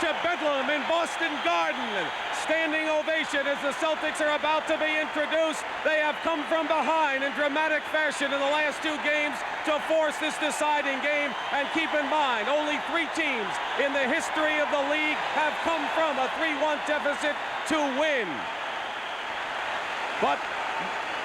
to Bedlam in Boston Garden. Standing ovation as the Celtics are about to be introduced. They have come from behind in dramatic fashion in the last two games to force this deciding game. And keep in mind, only 3 teams in the history of the league have come from a 3-1 deficit to win. But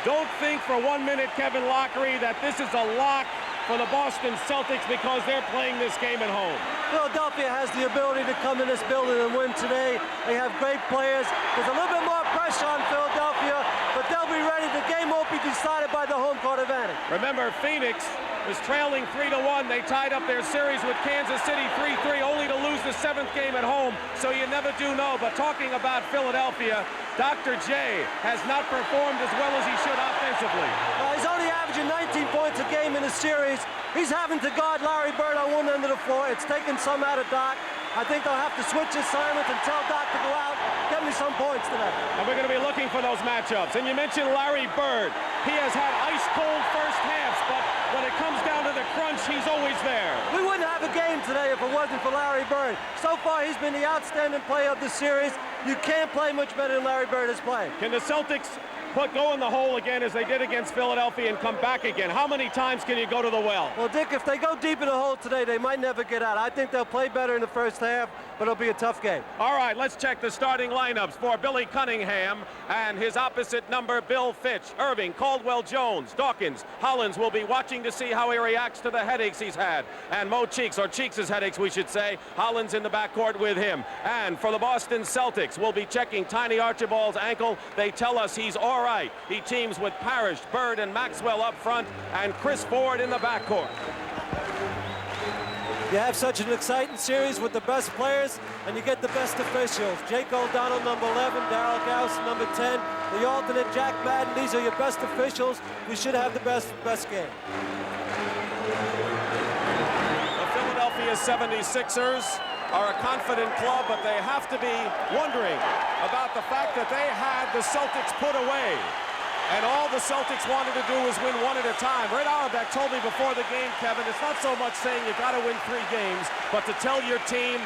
don't think for 1 minute, Kevin Lockery, that this is a lock for the Boston Celtics because they're playing this game at home. Philadelphia has the ability to come in this building and win today. They have great players. There's a little bit more pressure on Philadelphia, but they'll be ready. The game won't be decided by the home court advantage. Remember, Phoenix was trailing 3-1. They tied up their series with Kansas City 3-3, only to lose the 7th game at home, so you never do know. But talking about Philadelphia, Dr. J has not performed as well as he should offensively. He's only averaging 19 points a game in the series. He's having to guard Larry Bird on one end of the floor. It's taken some out of Doc. I think they'll have to switch assignments and tell Doc to go out, get me some points today. And we're going to be looking for those matchups. And you mentioned Larry Bird. He has had ice-cold first halves, but when it comes down to the crunch, he's always there. We wouldn't have a game today if it wasn't for Larry Bird. So far, he's been the outstanding player of the series. You can't play much better than Larry Bird is playing. Can the Celtics go in the hole again as they did against Philadelphia and come back again? How many times can you go to the well? Well, Dick, if they go deep in the hole today, they might never get out. I think they'll play better in the first half, but it'll be a tough game. All right, let's check the starting lineups for Billy Cunningham and his opposite number, Bill Fitch. Irving, Caldwell Jones, Dawkins, Hollins will be watching to see how he reacts to the headaches he's had. And Mo Cheeks, or Cheeks' headaches, we should say. Hollins in the backcourt with him. And for the Boston Celtics, we'll be checking Tiny Archibald's ankle. They tell us he's all right. He teams with Parrish, Bird, and Maxwell up front, and Chris Ford in the backcourt. You have such an exciting series with the best players, and you get the best officials. Jake O'Donnell, number 11, Darryl Gauss, number 10, the alternate Jack Madden. These are your best officials. We should have the best game. The Philadelphia 76ers are a confident club, but they have to be wondering about the fact that they had the Celtics put away. And all the Celtics wanted to do was win one at a time. Red Auerbach told me before the game, Kevin, it's not so much saying you got to win 3 games, but to tell your team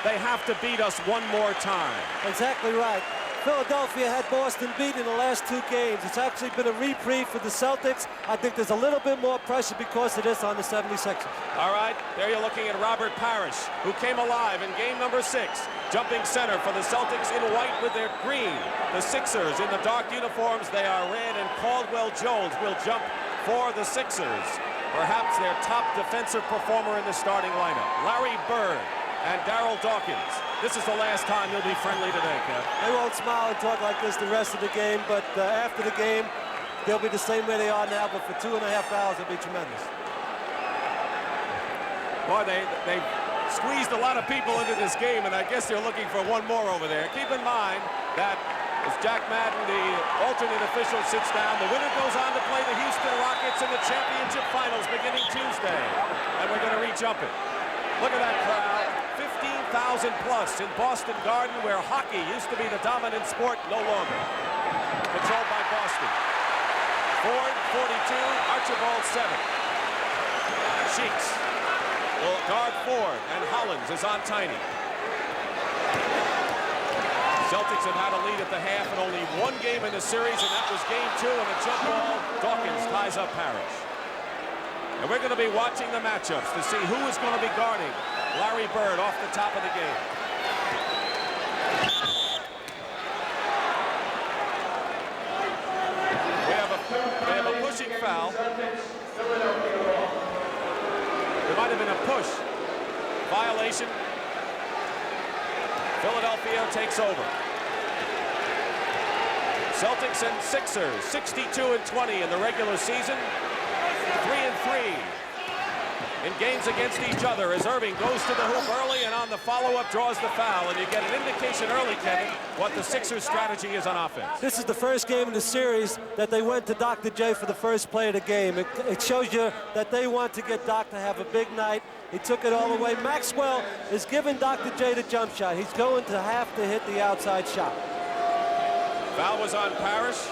they have to beat us one more time. Exactly right. Philadelphia had Boston beat in the last 2 games. It's actually been a reprieve for the Celtics. I think there's a little bit more pressure because of this on the 76ers. All right, there you're looking at Robert Parrish, who came alive in game number 6. Jumping center for the Celtics in white with their green. The Sixers in the dark uniforms, they are red, and Caldwell Jones will jump for the Sixers. Perhaps their top defensive performer in the starting lineup. Larry Bird and Darryl Dawkins. This is the last time you'll be friendly today, Kev. They won't smile and talk like this the rest of the game, but after the game, they'll be the same way they are now, but for 2.5 hours, it'll be tremendous. Boy, they squeezed a lot of people into this game, and I guess they're looking for one more over there. Keep in mind that as Jack Madden, the alternate official, sits down, the winner goes on to play the Houston Rockets in the championship finals beginning Tuesday. And we're going to re-jump it. Look at that crowd. 15,000 plus in Boston Garden, where hockey used to be the dominant sport, no longer. Controlled by Boston. Ford, 42, Archibald, 7. Cheeks will guard Ford, and Hollins is on Tiny. Celtics have had a lead at the half and only 1 game in the series, and that was game 2, and a jump ball. Dawkins ties up Parrish. And we're going to be watching the matchups to see who is going to be guarding Larry Bird off the top of the game. We have a pushing foul. There might have been a push. Violation. Philadelphia takes over. Celtics and Sixers, 62-20 in the regular season. 3-3 in games against each other as Irving goes to the hoop early and on the follow-up draws the foul, and you get an indication early, Kevin, what the Sixers' strategy is on offense. This is the first game in the series that they went to Dr. J for the first play of the game. It shows you that they want to get Doc to have a big night. He took it all the way. Maxwell is giving Dr. J the jump shot. He's going to have to hit the outside shot. Foul was on Parrish.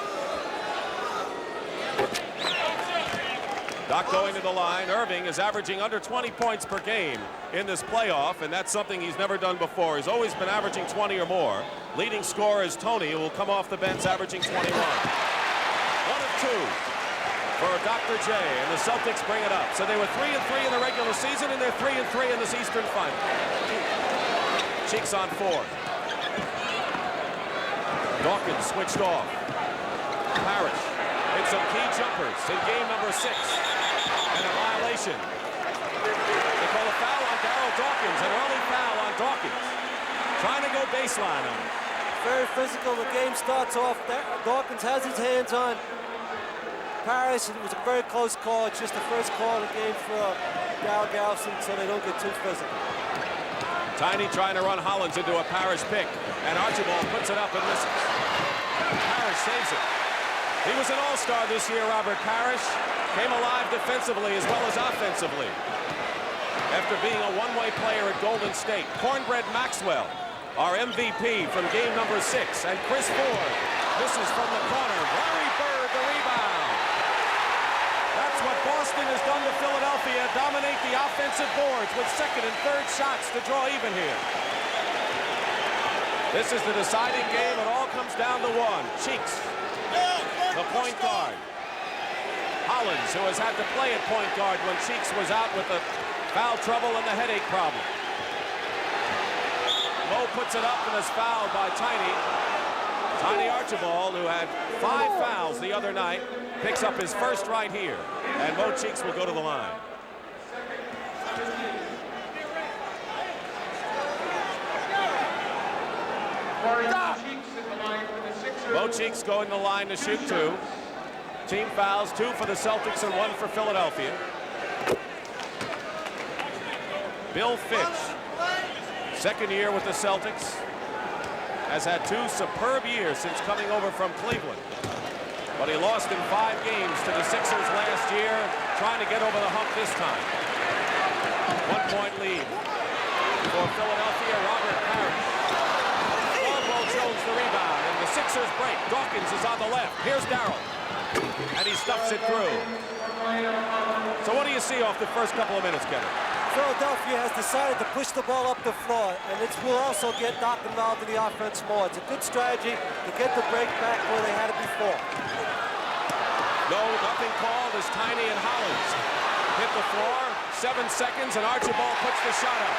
Doc going to the line. Irving is averaging under 20 points per game in this playoff, and that's something he's never done before. He's always been averaging 20 or more. Leading scorer is Tony, who will come off the bench averaging 21. 1 of 2 for Dr. J, and the Celtics bring it up. So they were 3-3 in the regular season, and they're 3-3 in this Eastern Final. Cheeks on 4. Dawkins switched off. Parrish hit some key jumpers in game number 6. And a violation. They call a foul on Darryl Dawkins, an early foul on Dawkins. Trying to go baseline on him. Very physical. The game starts off. Dawkins has his hands on Parrish. It was a very close call. It's just the first call of the game for Darryl Garrison, so they don't get too physical. Tiny trying to run Hollins into a Parrish pick, and Archibald puts it up and misses. Parrish saves it. He was an all-star this year, Robert Parrish. Came alive defensively as well as offensively. After being a one-way player at Golden State. Cornbread Maxwell, our MVP from game number 6. And Chris Ford misses from the corner. Larry Bird, the rebound. That's what Boston has done to Philadelphia. Dominate the offensive boards with second and third shots to draw even here. This is the deciding game. It all comes down to one. Cheeks, the point guard. Hollins, who has had to play at point guard when Cheeks was out with the foul trouble and the headache problem. Mo puts it up and is fouled by Tiny. Tiny Archibald, who had 5 fouls the other night, picks up his first right here. And Mo Cheeks will go to the line. Mo Cheeks going to the line to shoot 2. Team fouls, 2 for the Celtics and 1 for Philadelphia. Bill Fitch, second year with the Celtics, has had 2 superb years since coming over from Cleveland. But he lost in 5 games to the Sixers last year, trying to get over the hump this time. 1-point lead for Philadelphia, Robert Parrish. Caldwell Jones the rebound, and the Sixers break. Dawkins is on the left. Here's Darryl. And he stuffs it through. So what do you see off the first couple of minutes, Kevin? Philadelphia has decided to push the ball up the floor, and it will also get Doc involved in the offense more. It's a good strategy to get the break back where they had it before. No, nothing called as Tiny and Hollins hit the floor. 7 seconds, and Archibald puts the shot up.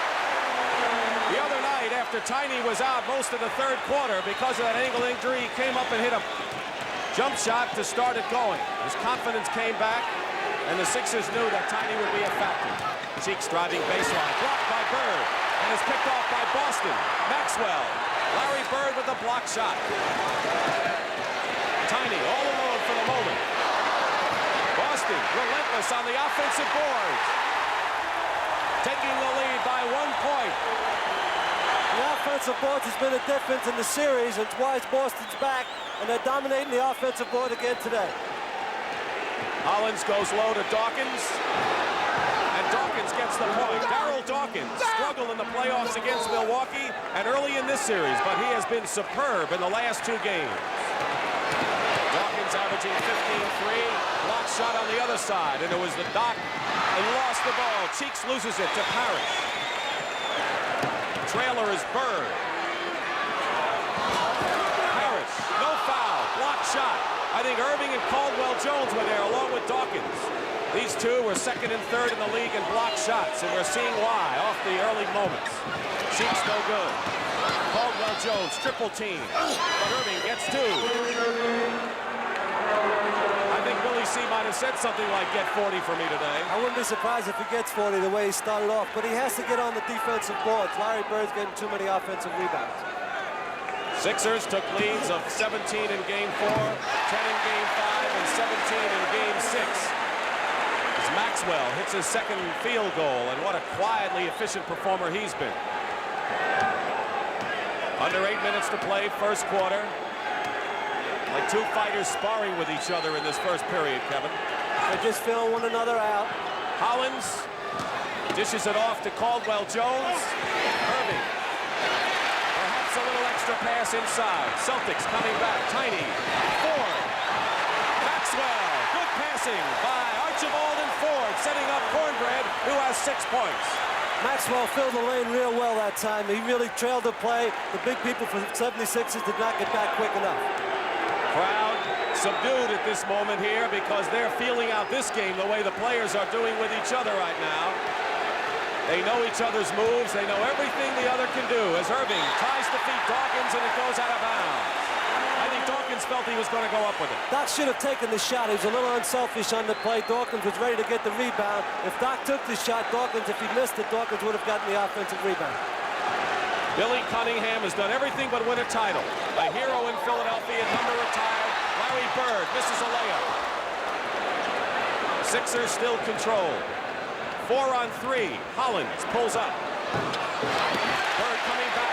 The other night, after Tiny was out most of the third quarter because of that ankle injury, he came up and hit a jump shot to start it going. His confidence came back, and the Sixers knew that Tiny would be a factor. Cheeks driving baseline, blocked by Bird, and is picked off by Boston. Maxwell, Larry Bird with a block shot. Tiny all alone for the moment. Boston relentless on the offensive boards, taking the lead by 1 point. The offensive boards has been a difference in the series, and it's why Boston's back, and they're dominating the offensive board again today. Hollins goes low to Dawkins, and Dawkins gets the point. Darryl Dawkins struggled in the playoffs against Milwaukee and early in this series, but he has been superb in the last 2 games. Dawkins averaging 15-3, block shot on the other side, and it was the Doc who lost the ball. Cheeks loses it to Parrish. Trailer is Bird. Parrish, no foul, block shot. I think Irving and Caldwell Jones were there along with Dawkins. These 2 were second and third in the league in block shots, and we're seeing why off the early moments. Cheeks no good. Caldwell Jones triple team, but Irving gets 2. I think Billy C might have said something like get 40 for me today. I wouldn't be surprised if he gets 40 the way he started off, but he has to get on the defensive boards. Larry Bird's getting too many offensive rebounds. Sixers took leads of 17 in Game 4, 10 in Game 5, and 17 in Game 6. As Maxwell hits his second field goal, and what a quietly efficient performer he's been. Under 8 minutes to play, first quarter. Like 2 fighters sparring with each other in this first period, Kevin. They're just feeling one another out. Hollins dishes it off to Caldwell Jones. Irving. Perhaps a little extra pass inside. Celtics coming back. Tiny. Ford. Maxwell. Good passing by Archibald and Ford setting up Cornbread, who has 6 points. Maxwell filled the lane real well that time. He really trailed the play. The big people for 76ers did not get back quick enough. Crowd subdued at this moment here because they're feeling out this game the way the players are doing with each other right now. They know each other's moves. They know everything the other can do as Irving tries to feed Dawkins, and it goes out of bounds. I think Dawkins felt he was going to go up with it. Doc should have taken the shot. He was a little unselfish on the play. Dawkins was ready to get the rebound. If Doc took the shot, Dawkins, if he missed it, Dawkins would have gotten the offensive rebound. Billy Cunningham has done everything but win a title. A hero in Philadelphia, number retired. Larry Bird misses a layup. Sixers still controlled. 4 on 3. Hollins pulls up. Bird coming back.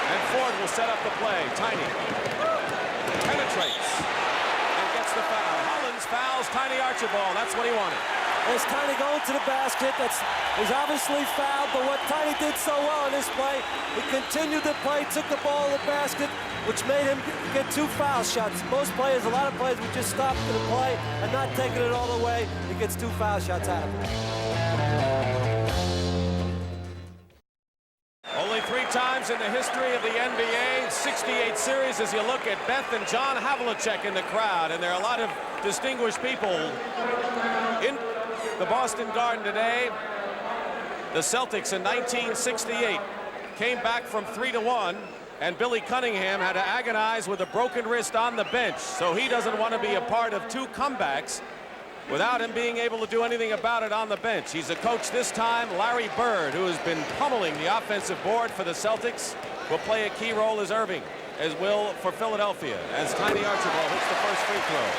And Ford will set up the play. Tiny penetrates and gets the foul. Hollins fouls Tiny Archibald. That's what he wanted. There's Tiny going to the basket. He's obviously fouled, but what Tiny did so well in this play, he continued the play, took the ball in the basket, which made him get 2 foul shots. Most players, a lot of players would just stop the play and not taking it all the way. He gets 2 foul shots out of it. Only 3 times in the history of the NBA 68 series as you look at Beth and John Havlicek in the crowd, and there are a lot of distinguished people in the Boston Garden today. The Celtics in 1968 came back from 3-1, and Billy Cunningham had to agonize with a broken wrist on the bench, so he doesn't want to be a part of 2 comebacks without him being able to do anything about it on the bench. He's a coach this time. Larry Bird, who has been pummeling the offensive board for the Celtics, will play a key role as Irving, as will for Philadelphia, as Tiny Archibald hits the first free throw.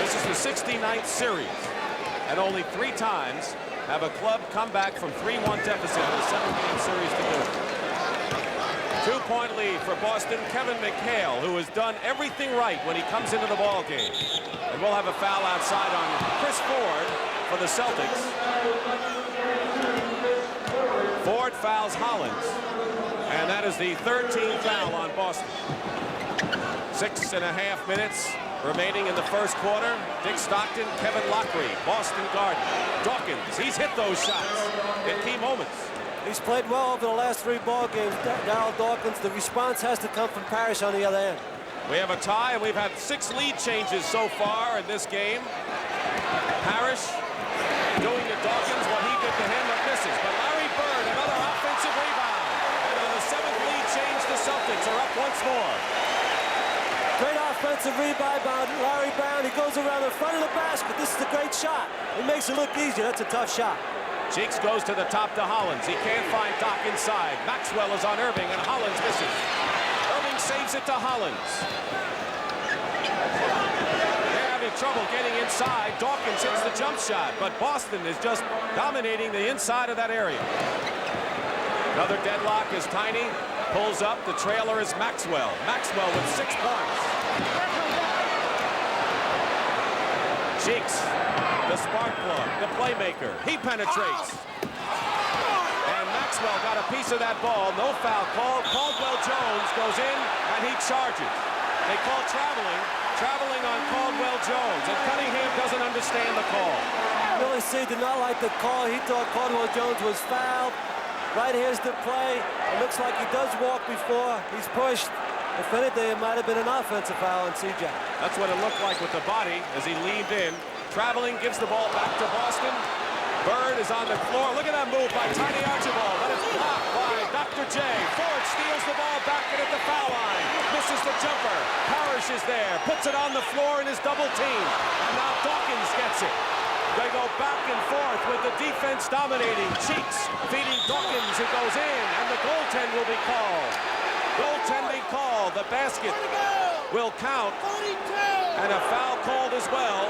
This is the 69th series, and only 3 times have a club come back from 3-1 deficit in a 7-game series to do it. 2-point lead for Boston. Kevin McHale, who has done everything right when he comes into the ball game. And we'll have a foul outside on Chris Ford for the Celtics. Ford fouls Hollins, and that is the 13th foul on Boston. 6.5 minutes remaining in the first quarter. Dick Stockton, Kevin Lockery, Boston Garden. Dawkins, he's hit those shots in key moments. He's played well over the last 3 ball games, Darryl Dawkins. The response has to come from Parrish on the other end. We have a tie, and we've had 6 lead changes so far in this game. Parrish doing to Dawkins what he did to him, but misses. But Larry Bird, another offensive rebound. And on the 7th lead change, the Celtics are up once more. Great offensive rebound by Larry Brown. He goes around the front of the basket. This is a great shot. It makes it look easy. That's a tough shot. Cheeks goes to the top to Hollins. He can't find Doc inside. Maxwell is on Irving, and Hollins misses. Irving saves it to Hollins. They're having trouble getting inside. Dawkins hits the jump shot, but Boston is just dominating the inside of that area. Another deadlock is Tiny. Pulls up. The trailer is Maxwell. Maxwell with 6 points. Cheeks, the spark plug, the playmaker. He penetrates. And Maxwell got a piece of that ball. No foul call. Caldwell Jones goes in, and he charges. They call traveling on Caldwell Jones, and Cunningham doesn't understand the call. Billy C. did not like the call. He thought Caldwell Jones was fouled. Right here's the play. It looks like he does walk before he's pushed. If anything, it might have been an offensive foul on CJ. That's what it looked like with the body as he leaned in. Traveling, gives the ball back to Boston. Bird is on the floor. Look at that move by Tiny Archibald, but it's blocked by Dr. J. Ford steals the ball back and at the foul line. Misses the jumper. Parrish is there. Puts it on the floor in his double team. And now Dawkins gets it. They go back and forth with the defense dominating. Cheeks feeding Dawkins, who goes in, and the goaltend will be called. Goaltending call. The basket will count. And a foul called as well.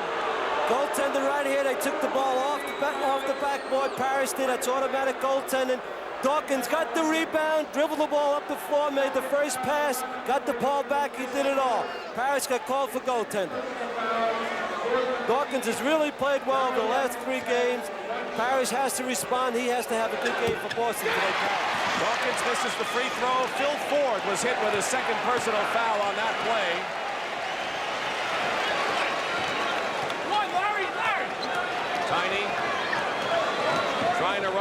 Goaltender right here. They took the ball off the backboard. Parrish did. That's automatic goaltending. Dawkins got the rebound, dribbled the ball up the floor, made the first pass, got the ball back. He did it all. Parrish got called for goaltending. Dawkins has really played well over the last 3 games. Parrish has to respond. He has to have a good game for Boston today. Dawkins misses the free throw. Phil Ford was hit with his 2nd personal foul on that play.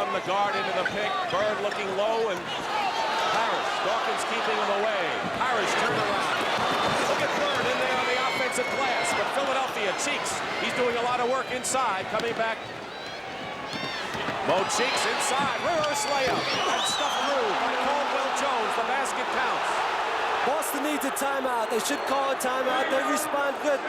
from the guard into the pick. Bird looking low, and Parrish. Dawkins keeping him away. Parrish turnaround. Look at Bird in there on the offensive glass. But Philadelphia, Cheeks, he's doing a lot of work inside. Coming back. Mo Cheeks inside. Reverse layup. And stuffed through by Caldwell Jones. The basket counts. Boston needs a timeout. They should call a timeout. They respond good.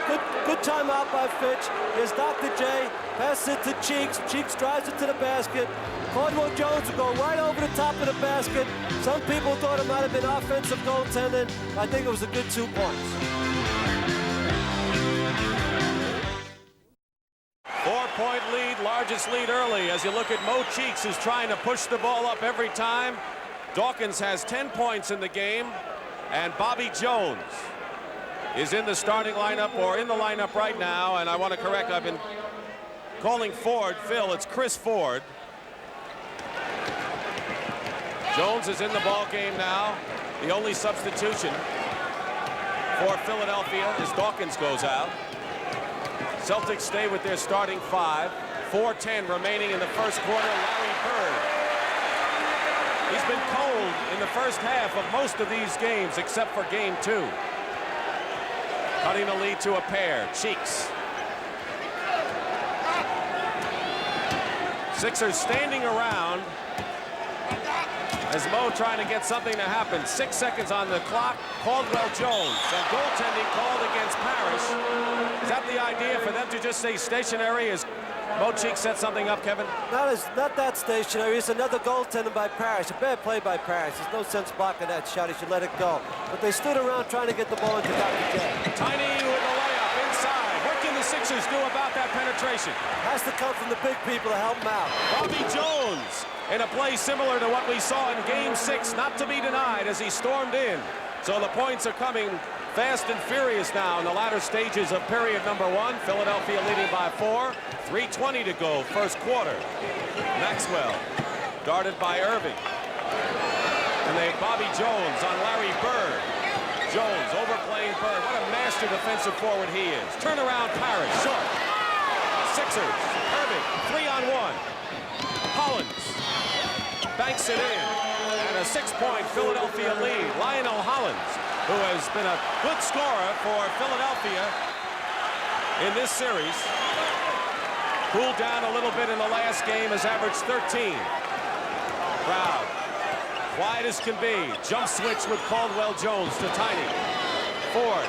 Good timeout by Fitch. Here's Dr. J. Passes it to Cheeks. Cheeks drives it to the basket. Caldwell Jones will go right over the top of the basket. Some people thought it might have been offensive goaltending. I think it was a good 2 points. 4-point lead, largest lead early as you look at Mo Cheeks, who's trying to push the ball up every time. Dawkins has 10 points in the game, and Bobby Jones is in the starting lineup, or in the lineup right now. And I want to correct, I've been calling Ford. Phil, it's Chris Ford. Jones is in the ball game now. The only substitution for Philadelphia is Dawkins goes out. Celtics stay with their starting 5. 4:10 remaining in the first quarter. Larry Bird. He's been cold in the first half of most of these games except for game 2. Cutting the lead to a pair. Cheeks. Sixers standing around as Mo trying to get something to happen. 6 seconds on the clock. Caldwell Jones. And goaltending called against Parrish. Is that the idea for them to just stay stationary as Mo Cheeks set something up, Kevin? Not that stationary. It's another goaltending by Parrish. A bad play by Parrish. There's no sense blocking that shot. He should let it go. But they stood around trying to get the ball into Dr. J. Tiny with the layup inside. What can the Sixers do about that penetration? Has to come from the big people to help him out. Bobby Jones in a play similar to what we saw in game 6, not to be denied as he stormed in. So the points are coming fast and furious now in the latter stages of period number 1. Philadelphia leading by 4. 3:20 to go, first quarter. Maxwell, guarded by Irving. And they have Bobby Jones on Larry Bird. Jones overplaying Bird. What a master defensive forward he is. Turnaround Parrish, short. Sixers, Irving, 3-on-1. Hollins banks it in. And a 6-point Philadelphia lead. Lionel Hollins, who has been a good scorer for Philadelphia in this series. Cooled down a little bit in the last game, has averaged 13. Crowd, quiet as can be. Jump switch with Caldwell Jones to Tiny. Ford,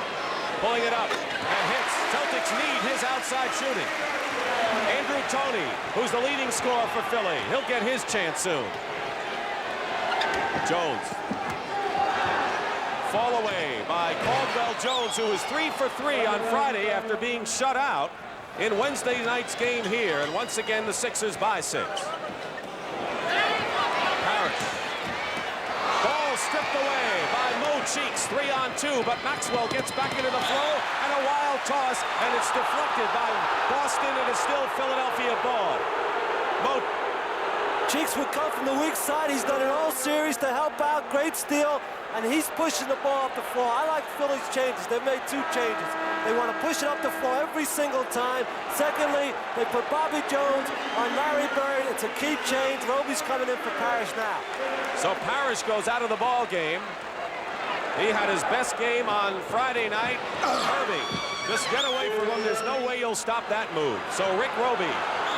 pulling it up, and hits. Celtics need his outside shooting. Andrew Toney, who's the leading scorer for Philly. He'll get his chance soon. Jones. Fall away by Caldwell Jones, who was 3 for 3 on Friday after being shut out in Wednesday night's game here. And once again, the Sixers by 6. Parrish. Ball stripped away by Mo Cheeks, 3-on-2, but Maxwell gets back into the flow, and a wild toss, and it's deflected by Boston. It is still Philadelphia ball. Mo Cheeks would come from the weak side. He's done it all series to help out. Great steal, and he's pushing the ball up the floor. I like Philly's changes. They've made 2 changes. They want to push it up the floor every single time. Secondly, they put Bobby Jones on Larry Bird. It's a key change. Roby's coming in for Parrish now. So Parrish goes out of the ball game. He had his best game on Friday night. Irving, just get away from him. There's no way you'll stop that move. So Rick Roby,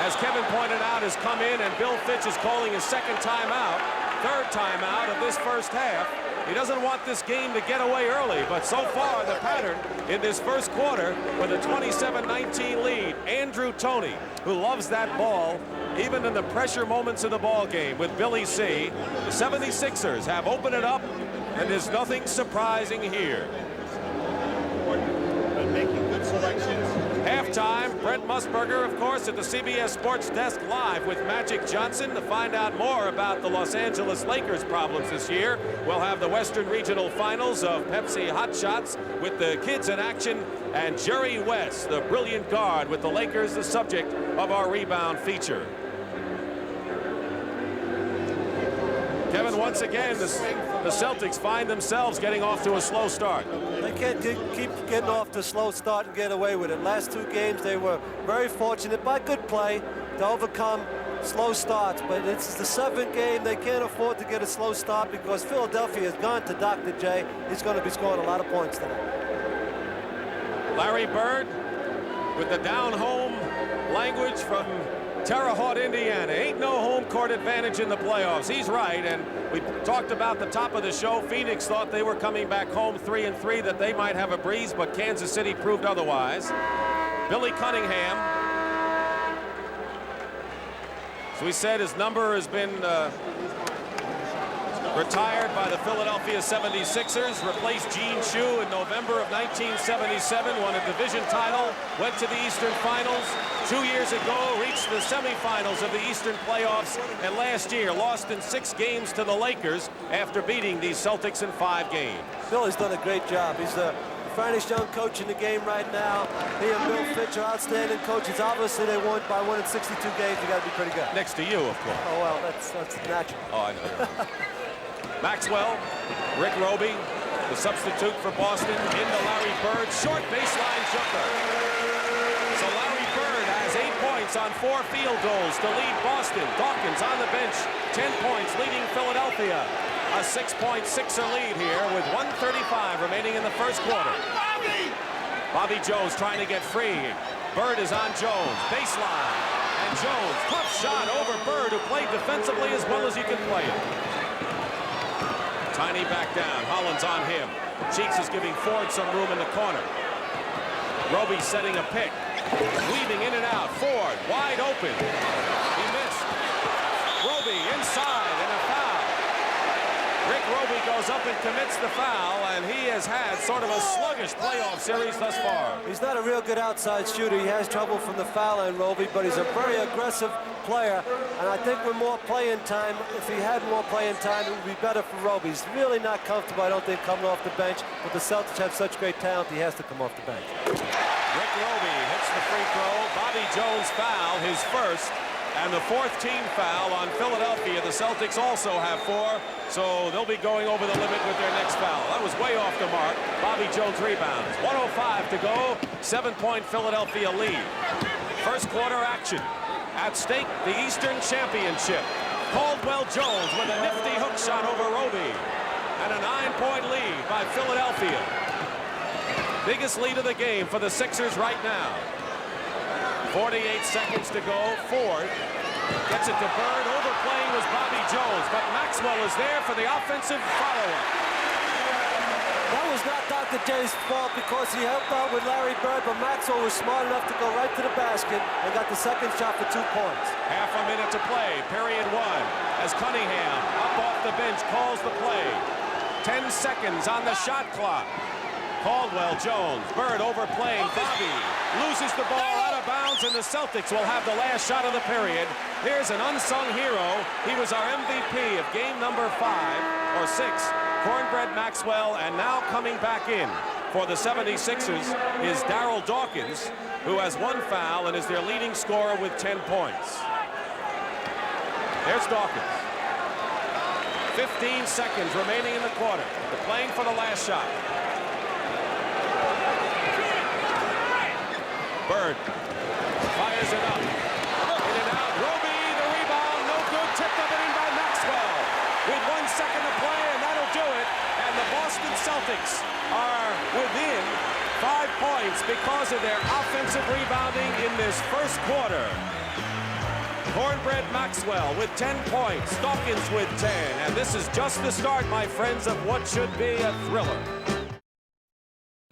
as Kevin pointed out, has come in, and Bill Fitch is calling his second timeout, third timeout of this first half. He doesn't want this game to get away early, but so far the pattern in this first quarter with a 27-19 lead. Andrew Toney, who loves that ball, even in the pressure moments of the ball game with Billy C. The 76ers have opened it up, and there's nothing surprising here. Making good selections. Halftime, Brent Musburger, of course, at the CBS Sports Desk live with Magic Johnson to find out more about the Los Angeles Lakers' problems this year. We'll have the Western Regional Finals of Pepsi Hot Shots with the kids in action, and Jerry West, the brilliant guard with the Lakers, the subject of our rebound feature. Kevin, once again, the Celtics find themselves getting off to a slow start. They can't keep getting off to a slow start and get away with it. Last 2 games, they were very fortunate by good play to overcome slow starts, but it's the 7th game. They can't afford to get a slow start because Philadelphia has gone to Dr. J. He's going to be scoring a lot of points tonight. Larry Bird with the down-home language from Terre Haute, Indiana. Ain't no home court advantage in the playoffs. He's right, and we talked about the top of the show. Phoenix thought they were coming back home 3-3, that they might have a breeze, but Kansas City proved otherwise. Billy Cunningham. As we said, his number has been retired by the Philadelphia 76ers, replaced Gene Shue in November of 1977, won a division title, went to the Eastern Finals. 2 years ago, reached the semifinals of the Eastern playoffs, and last year lost in 6 games to the Lakers after beating these Celtics in 5 games. Philly's done a great job. He's the finest young coach in the game right now. He and Bill Fitch are outstanding coaches. Obviously, they won by winning 62 games. You got to be pretty good. Next to you, of course. Oh, well, that's natural. Oh, I know. Maxwell, Rick Roby, the substitute for Boston, into Larry Bird, short baseline jumper. So Larry Bird has 8 points on 4 field goals to lead Boston. Dawkins on the bench, 10 points, leading Philadelphia. A 6.6er lead here with 1:35 remaining in the first quarter. Bobby Jones trying to get free. Bird is on Jones, baseline. And Jones, tough shot over Bird, who played defensively as well as you can play it. Tiny back down, Hollins on him. Cheeks is giving Ford some room in the corner. Roby setting a pick. Weaving in and out, Ford wide open. He missed. Roby inside and a foul. Rick Roby goes up and commits the foul, and he has had sort of a sluggish playoff series thus far. He's not a real good outside shooter. He has trouble from the foul line, Roby, but he's a very aggressive player, and I think with more playing time, if he had more playing time, it would be better for Roby. He's really not comfortable, I don't think, coming off the bench, but the Celtics have such great talent, he has to come off the bench. Rick Roby hits the free throw. Bobby Jones foul, his first, and the 4th team foul on Philadelphia. The Celtics also have 4, so they'll be going over the limit with their next foul. That was way off the mark. Bobby Jones rebounds. 1:05 to go. 7-point Philadelphia lead. First quarter action. At stake, the Eastern Championship. Caldwell Jones with a nifty hook shot over Roby. And a 9-point lead by Philadelphia. Biggest lead of the game for the Sixers right now. 48 seconds to go. Ford gets it to Bird. Overplaying was Bobby Jones, but Maxwell is there for the offensive follow-up. That was not Dr. J's fault because he helped out with Larry Bird, but Maxwell was smart enough to go right to the basket and got the second shot for 2 points. Half a minute to play, period 1, as Cunningham up off the bench calls the play. 10 seconds on the shot clock. Caldwell Jones, Bird overplaying, Bobby loses the ball out of bounds, and the Celtics will have the last shot of the period. Here's an unsung hero. He was our MVP of game number 5 or 6, Cornbread Maxwell, and now coming back in for the 76ers is Darryl Dawkins, who has 1 foul and is their leading scorer with 10 points. There's Dawkins. 15 seconds remaining in the quarter. They're playing for the last shot. Bird fires it up. In and out. Roby, the rebound, no good. Tipped up and in by Maxwell. With 1 second to play, and that'll do it. And the Boston Celtics are within 5 points because of their offensive rebounding in this first quarter. Cornbread Maxwell with 10 points. Dawkins with 10. And this is just the start, my friends, of what should be a thriller.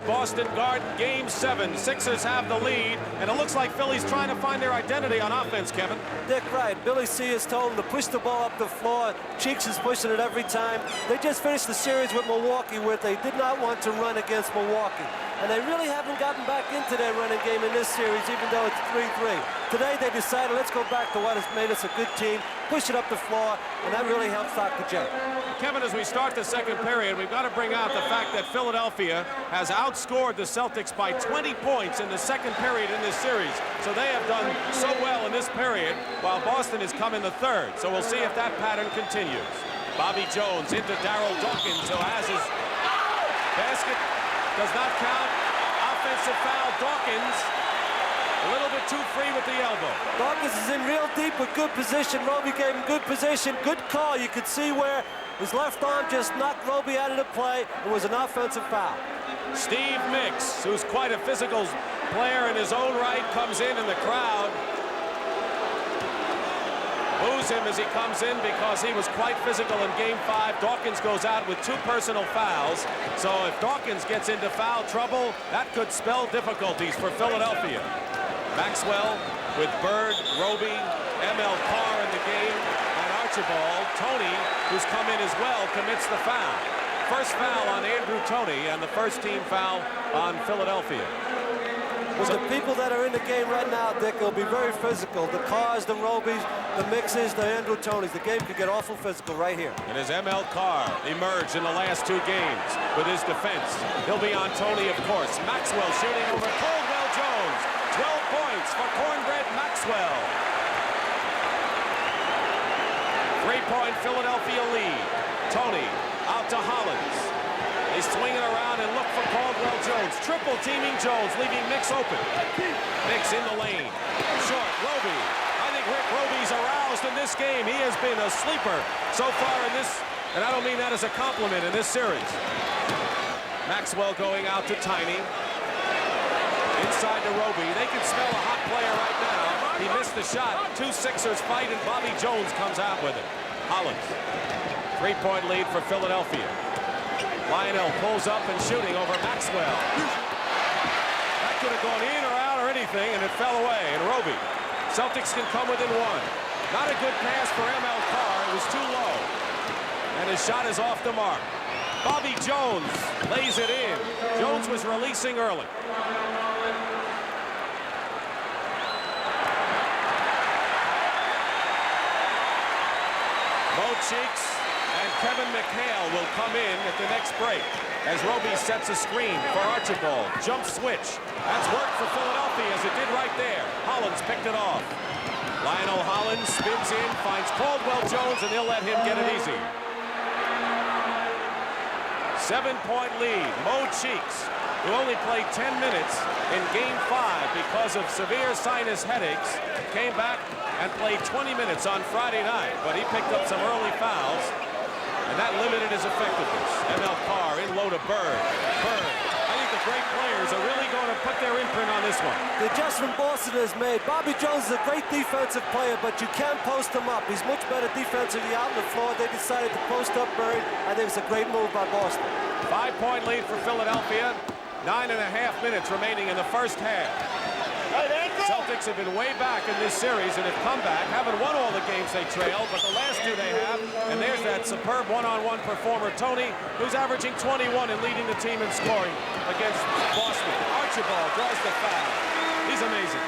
Boston Garden, Game 7. Sixers have the lead, and it looks like Philly's trying to find their identity on offense, Kevin. Dick, right. Billy C has told him to push the ball up the floor. Cheeks is pushing it every time. They just finished the series with Milwaukee where they did not want to run against Milwaukee. And they really haven't gotten back into their running game in this series, even though it's 3-3. Today they decided, let's go back to what has made us a good team, push it up the floor, and that really helps Dr. J. Kevin, as we start the second period, we've got to bring out the fact that Philadelphia has outscored the Celtics by 20 points in the second period in this series. So they have done so well in this period, while Boston has come in the third. So we'll see if that pattern continues. Bobby Jones into Darryl Dawkins, who has his basket. Does not count. Offensive foul. Dawkins A little bit too free with the elbow. Dawkins is in real deep with good position. Roby gave him good position, good call. You could see where his left arm just knocked Roby out of the play. It was an offensive foul. Steve Mix, who's quite a physical player in his own right, comes in the crowd boos him as he comes in because he was quite physical in Game 5. Dawkins goes out with 2 personal fouls. So if Dawkins gets into foul trouble, that could spell difficulties for Philadelphia. Maxwell with Bird, Roby, ML Carr in the game, and Archibald. Tony, who's come in as well, commits the foul. First foul on Andrew Toney and the first team foul on Philadelphia. Well, the people that are in the game right now, Dick, will be very physical. The Carrs, the Robys, the Mixes, the Andrew Toneys. The game could get awful physical right here. And as ML Carr emerged in the last 2 games with his defense, he'll be on Toney, of course. Maxwell shooting over Caldwell Jones. 12 points for Cornbread Maxwell. 3-point Philadelphia lead. Toney out to Hollins. They swing it around and look for Caldwell Jones. Triple teaming Jones, leaving Mix open. Mix in the lane. Short, Roby. I think Rick Roby's aroused in this game. He has been a sleeper so far in this, and I don't mean that as a compliment, in this series. Maxwell going out to Tiny. Inside to Roby. They can smell a hot player right now. He missed the shot. 2 Sixers fight, and Bobby Jones comes out with it. Hollins. 3-point lead for Philadelphia. Lionel pulls up and shooting over Maxwell. That could have gone in or out or anything, and it fell away. And Roby. Celtics can come within 1. Not a good pass for ML Carr. It was too low. And his shot is off the mark. Bobby Jones lays it in. Jones was releasing early. Mo Cheeks and Kevin McHale will come in at the next break as Roby sets a screen for Archibald. Jump switch. That's worked for Philadelphia as it did right there. Hollins picked it off. Lionel Hollins spins in, finds Caldwell Jones, and they'll let him get it easy. 7-point lead. Mo Cheeks, who only played 10 minutes in Game 5 because of severe sinus headaches, came back and played 20 minutes on Friday night, but he picked up some early fouls, and that limited his effectiveness. ML Carr in low to Bird. Bird. I think the great players are really going to put their imprint on this one. The adjustment Boston has made. Bobby Jones is a great defensive player, but you can't post him up. He's much better defensively out on the floor. They decided to post up Bird. I think it's a great move by Boston. 5-point lead for Philadelphia. 9.5 minutes remaining in the first half. Celtics have been way back in this series and have come back. Haven't won all the games they trailed, but the last 2 they have. And there's that superb one-on-one performer, Toney, who's averaging 21 and leading the team in scoring against Boston. Archibald draws the foul. He's amazing.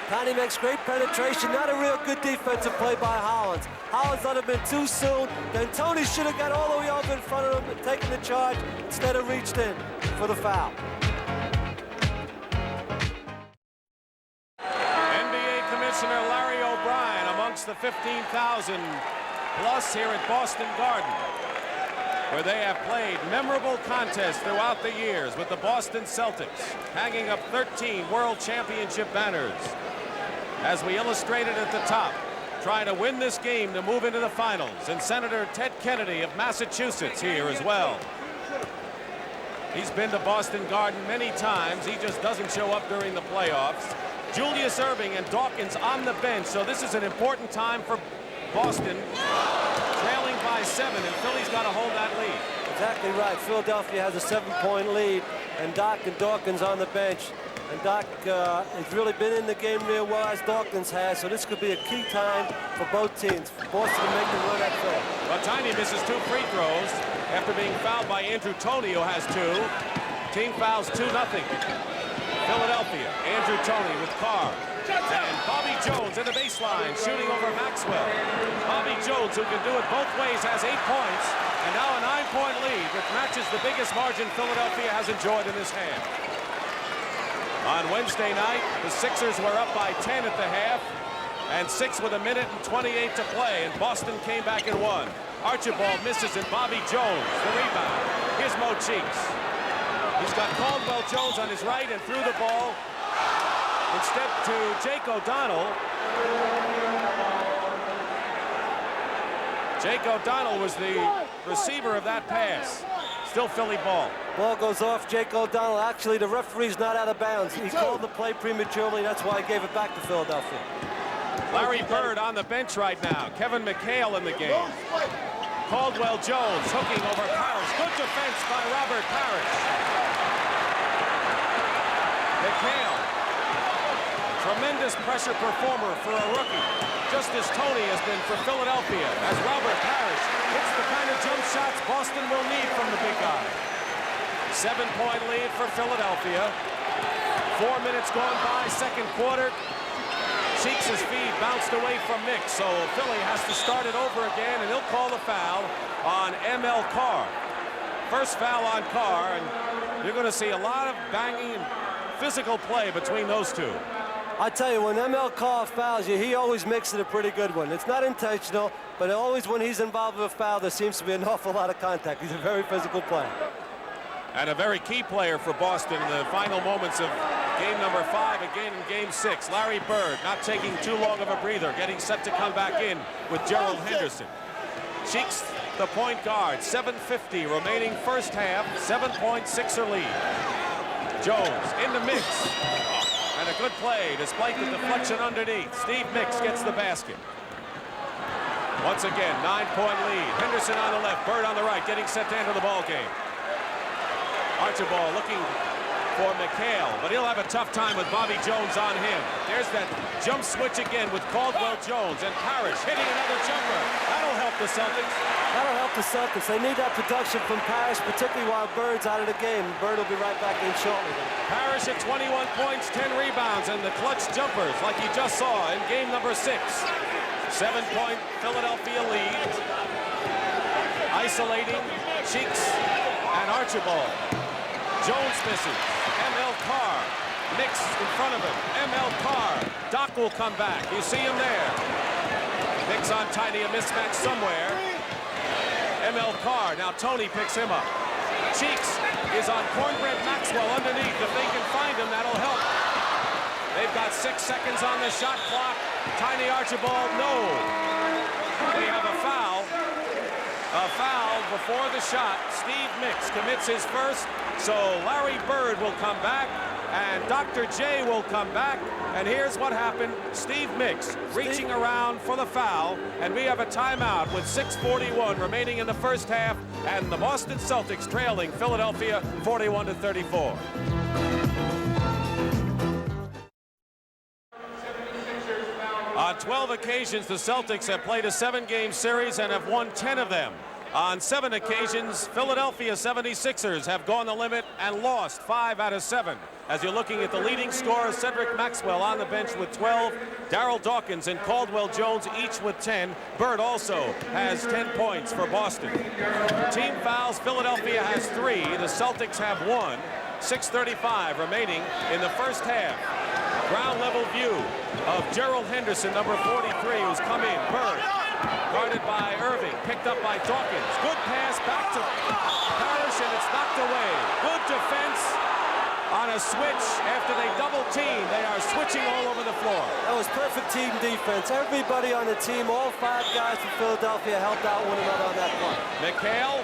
Tiny makes great penetration. Not a real good defensive play by Hollins. Hollins let him in too soon. Then Toney should have got all the way over in front of him and taken the charge instead of reached in for the foul. Commissioner Larry O'Brien amongst the 15,000 plus here at Boston Garden, where they have played memorable contests throughout the years with the Boston Celtics, hanging up 13 World Championship banners. As we illustrated at the top, trying to win this game to move into the finals, and Senator Ted Kennedy of Massachusetts here as well. He's been to Boston Garden many times. He just doesn't show up during the playoffs. Julius Erving and Dawkins on the bench, so this is an important time for Boston, trailing by 7, and Philly's got to hold that lead. Exactly right. Philadelphia has a 7-point lead, and Doc and Dawkins on the bench. And Doc has really been in the game real well, as Dawkins has, so this could be a key time for both teams. Boston to make the run at Philly. Well, Tiny misses 2 free throws after being fouled by Andrew Toney, who has 2. Team fouls 2-0. Philadelphia, Andrew Toney with Carr. And Bobby Jones in the baseline, shooting over Maxwell. Bobby Jones, who can do it both ways, has 8 points. And now a 9-point lead, which matches the biggest margin Philadelphia has enjoyed in this half. On Wednesday night, the Sixers were up by 10 at the half, and 6 with 1:28 to play, and Boston came back and won. Archibald misses, and Bobby Jones, the rebound. Here's Mo Cheeks. He's got Caldwell Jones on his right and threw the ball Instead to Jake O'Donnell. Jake O'Donnell was the receiver of that pass. Still Philly ball. Ball goes off Jake O'Donnell. Actually, the referee's not out of bounds. He called the play prematurely. That's why he gave it back to Philadelphia. Larry Bird on the bench right now. Kevin McHale in the game. Caldwell Jones hooking over Parrish. Good defense by Robert Parrish. McHale. Tremendous pressure performer for a rookie. Just as Tony has been for Philadelphia, as Robert Parrish hits the kind of jump shots Boston will need from the big guy. 7-point lead for Philadelphia. 4 minutes gone by, second quarter. Cheeks' feed bounced away from Nick, so Philly has to start it over again, and he'll call the foul on ML Carr. First foul on Carr, and you're going to see a lot of banging and physical play between those two. I tell you, when ML Carr fouls you, he always makes it a pretty good one. It's not intentional, but always when he's involved with a foul, there seems to be an awful lot of contact. He's a very physical player. And a very key player for Boston in the final moments of game number 5, again in game 6. Larry Bird not taking too long of a breather, getting set to come back in with Gerald Henderson. Cheeks, the point guard, 7:50 remaining first half, 7-point Sixer lead. Jones in the mix. And a good play, despite the deflection underneath. Steve Mix gets the basket. Once again, 9-point lead. Henderson on the left, Bird on the right, getting set to enter the ball game. Archibald looking for McHale, but he'll have a tough time with Bobby Jones on him. There's that jump switch again with Caldwell Jones, and Parrish hitting another jumper. That'll help the Celtics. That'll help the Celtics. They need that production from Parrish, particularly while Bird's out of the game. Bird will be right back in shortly. Parrish at 21 points, 10 rebounds, and the clutch jumpers like you just saw in game number 6. 7-point Philadelphia lead. Isolating Cheeks and Archibald. Jones misses. ML Carr. Mix in front of him. ML Carr. Doc will come back. You see him there. Mix on Tiny, a mismatch somewhere. ML Carr. Now Tony picks him up. Cheeks is on Cornbread Maxwell underneath. If they can find him, that'll help. They've got 6 seconds on the shot clock. Tiny Archibald, no. They have a foul. A foul before the shot. Steve Mix commits his first, so Larry Bird will come back, and Dr. J will come back. And here's what happened. Steve Mix reaching around for the foul, and we have a timeout with 6:41 remaining in the first half, and the Boston Celtics trailing Philadelphia 41-34. On 12 occasions, the Celtics have played a 7-game series and have won 10 of them. On 7 occasions, Philadelphia 76ers have gone the limit and lost 5 out of 7. As you're looking at the leading scorer, Cedric Maxwell on the bench with 12, Darryl Dawkins and Caldwell Jones each with 10. Bird also has 10 points for Boston. Team fouls, Philadelphia has 3. The Celtics have 1. 6:35 remaining in the first half. Ground level view of Gerald Henderson, number 43, who's come in. Bird, guarded by Irving, picked up by Dawkins. Good pass back to Parrish, and it's knocked away. Good defense on a switch after they double team. They are switching all over the floor. That was perfect team defense. Everybody on the team, all 5 guys from Philadelphia helped out one another on that play. McHale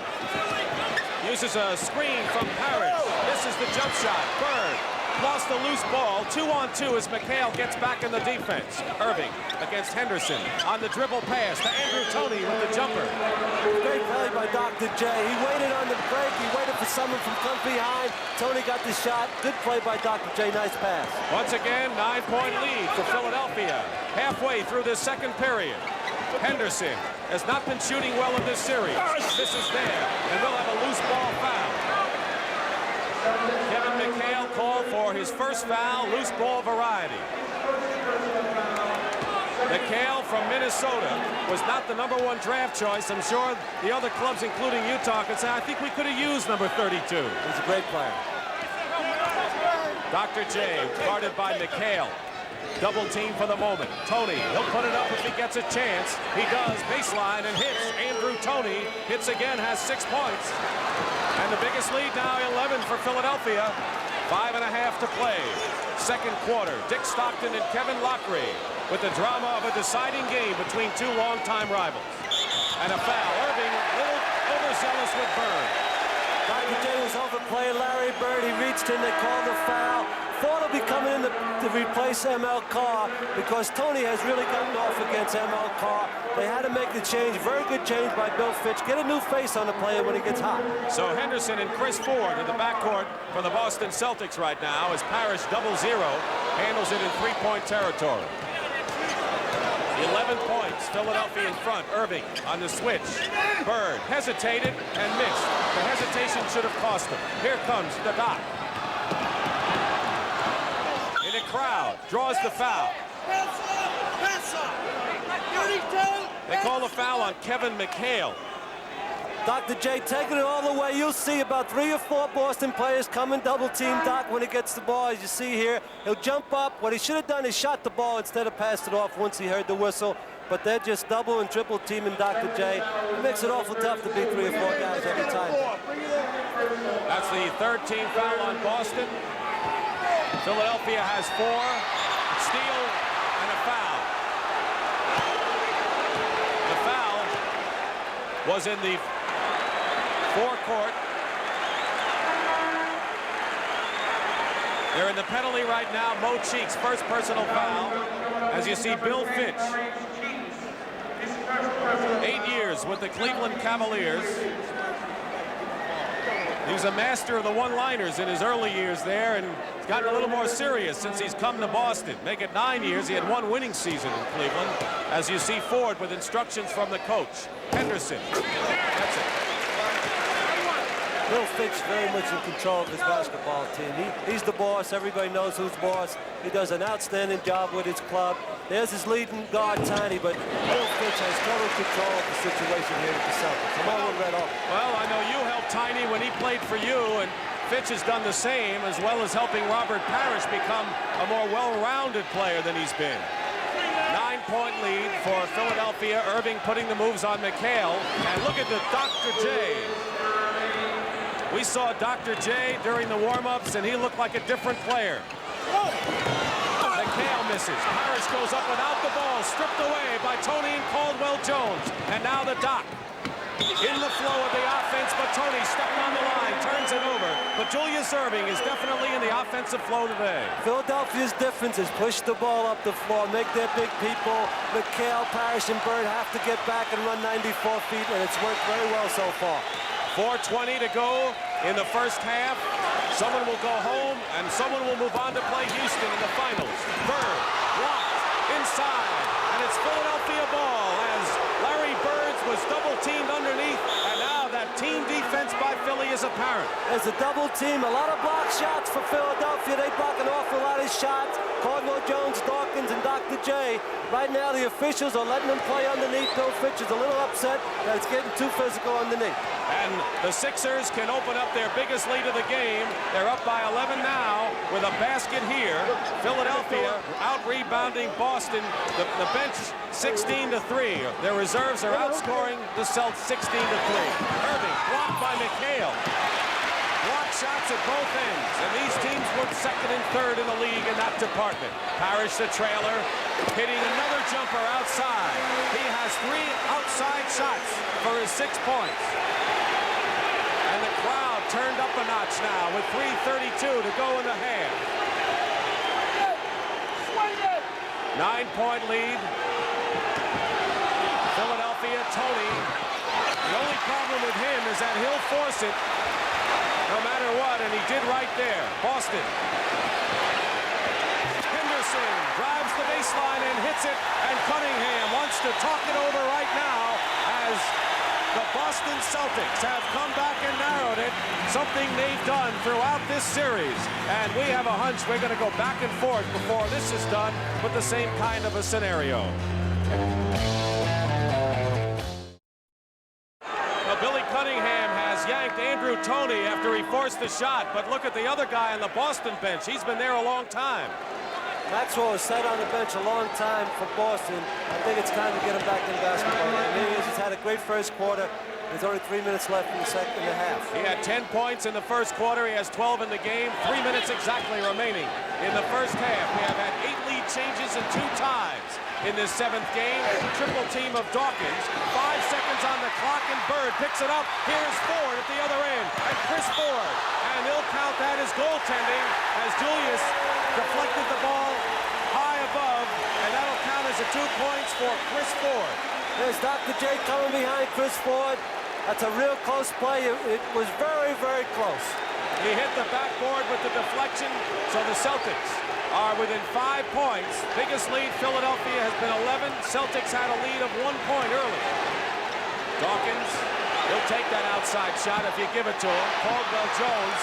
uses a screen from Parrish. This is the jump shot. Bird lost the loose ball. 2-on-2 as McHale gets back in the defense. Irving against Henderson on the dribble pass to Andrew Toney with the jumper. Great play by Dr. J. He waited on the break. He waited for someone from come behind. Tony got the shot. Good play by Dr. J. Nice pass. Once again, 9-point lead for Philadelphia. Halfway through this second period. Henderson has not been shooting well in this series. This is there, and we'll have a loose ball foul. Kevin McHale called for his first foul, loose ball variety. McHale from Minnesota was not the #1 draft choice. I'm sure the other clubs, including Utah, could say, I think we could have used number 32. He's a great player. Dr. J, guarded by McHale. Double team for the moment. Toney, he'll put it up if he gets a chance. He does, baseline, and hits. Andrew Toney hits again, has 6 points. And the biggest lead now, 11 for Philadelphia. 5.5 to play. second quarter. Dick Stockton and Kevin Lockery with the drama of a deciding game between two longtime rivals. And a foul. Irving, a little overzealous with Bird. Dr. J was overplaying Larry Bird. He reached in, they called the foul. Thought he'll be coming in to replace ML Carr because Tony has really gotten off against ML Carr. They had to make the change. Very good change by Bill Fitch. Get a new face on the player when he gets hot. So Henderson and Chris Ford in the backcourt for the Boston Celtics right now as Parrish 0-0 handles it in three-point territory. 11 points, Philadelphia in front. Irving on the switch. Bird hesitated and missed. The hesitation should have cost him. Here comes the Doc. In a crowd, draws the foul. They call a foul on Kevin McHale. Dr. J taking it all the way. You'll see about 3 or 4 Boston players come and double team Doc when he gets the ball. As you see here, he'll jump up. What he should have done is shot the ball instead of passed it off once he heard the whistle. But they're just double and triple teaming Dr. J. It makes it awful tough to beat 3 or 4 guys every time. That's the third team foul on Boston. Philadelphia has 4, steal, and a foul. The foul was in the forecourt. They're in the penalty right now. Mo Cheeks, first personal foul. As you see, Bill Fitch, 8 years with the Cleveland Cavaliers. He was a master of the one-liners in his early years there, and he's gotten a little more serious since he's come to Boston. Make it 9 years. He had 1 winning season in Cleveland. As you see, Ford with instructions from the coach. Henderson. That's it. Bill Fitch very much in control of his basketball team. He's the boss. Everybody knows who's boss. He does an outstanding job with his club. There's his leading guard, Tiny, but Bill Fitch has total control of the situation here with the Celtics. I'm all red over. Well, I know you helped Tiny when he played for you, and Fitch has done the same, as well as helping Robert Parrish become a more well-rounded player than he's been. 9-point lead for Philadelphia. Irving putting the moves on McHale. And look at the Dr. J. We saw Dr. J during the warm-ups, and he looked like a different player. McHale misses. Parrish goes up without the ball, stripped away by Tony and Caldwell Jones. And now the Doc. In the flow of the offense, but Tony stepped on the line, turns it over. But Julius Irving is definitely in the offensive flow today. Philadelphia's difference is push the ball up the floor, make their big people, McHale, Parrish, and Bird have to get back and run 94 feet, and it's worked very well so far. 4:20 to go in the first half. Someone will go home, and someone will move on to play Houston in the finals. Bird blocked inside, and it's Philadelphia ball as Larry Bird was double-teamed underneath, and now that team defense by Philly is apparent. There's a double team, a lot of block shots for Philadelphia. They block an awful lot of shots. Caldwell Jones, Dawkins, and Dr. J. Right now, the officials are letting them play underneath. Bill Fitch is a little upset that it's getting too physical underneath. And the Sixers can open up their biggest lead of the game. They're up by 11 now with a basket here. Philadelphia out-rebounding Boston. The bench 16-3. Their reserves are outscoring the Celtics 16-3. Irving blocked by McHale. Block shots at both ends, and these teams were second and third in the league in that department. Parrish, the trailer, hitting another jumper outside. He has 3 outside shots for his 6 points. And the crowd turned up a notch now with 3:32 to go in the half. 9-point lead. Philadelphia, Tony. The only problem with him is that he'll force it no matter what, and he did right there. Boston. Henderson drives the baseline and hits it, and Cunningham wants to talk it over right now as the Boston Celtics have come back and narrowed it, something they've done throughout this series. And we have a hunch we're going to go back and forth before this is done with the same kind of a scenario. Billy Cunningham has yanked Andrew Toney after he forced the shot, but look at the other guy on the Boston bench. He's been there a long time. Maxwell has sat on the bench a long time for Boston. I think it's time to get him back in basketball. He's had a great first quarter. There's only 3 minutes left in the second and a half. He had 10 points in the first quarter. He has 12 in the game. 3 minutes exactly remaining in the first half. We have had 8 lead changes and 2 ties in this 7th game. Triple team of Dawkins. 5 seconds on the clock, and Bird picks it up. Here's Ford at the other end, and Chris Ford. And he'll count that as goaltending as Julius deflected the ball high above, and that'll count as a 2 points for Chris Ford. There's Dr. J coming behind Chris Ford. That's a real close play. It was very, very close. He hit the backboard with the deflection, so the Celtics are within 5 points. Biggest lead, Philadelphia has been 11. Celtics had a lead of 1 point early. Dawkins, he'll take that outside shot if you give it to him. Caldwell Jones.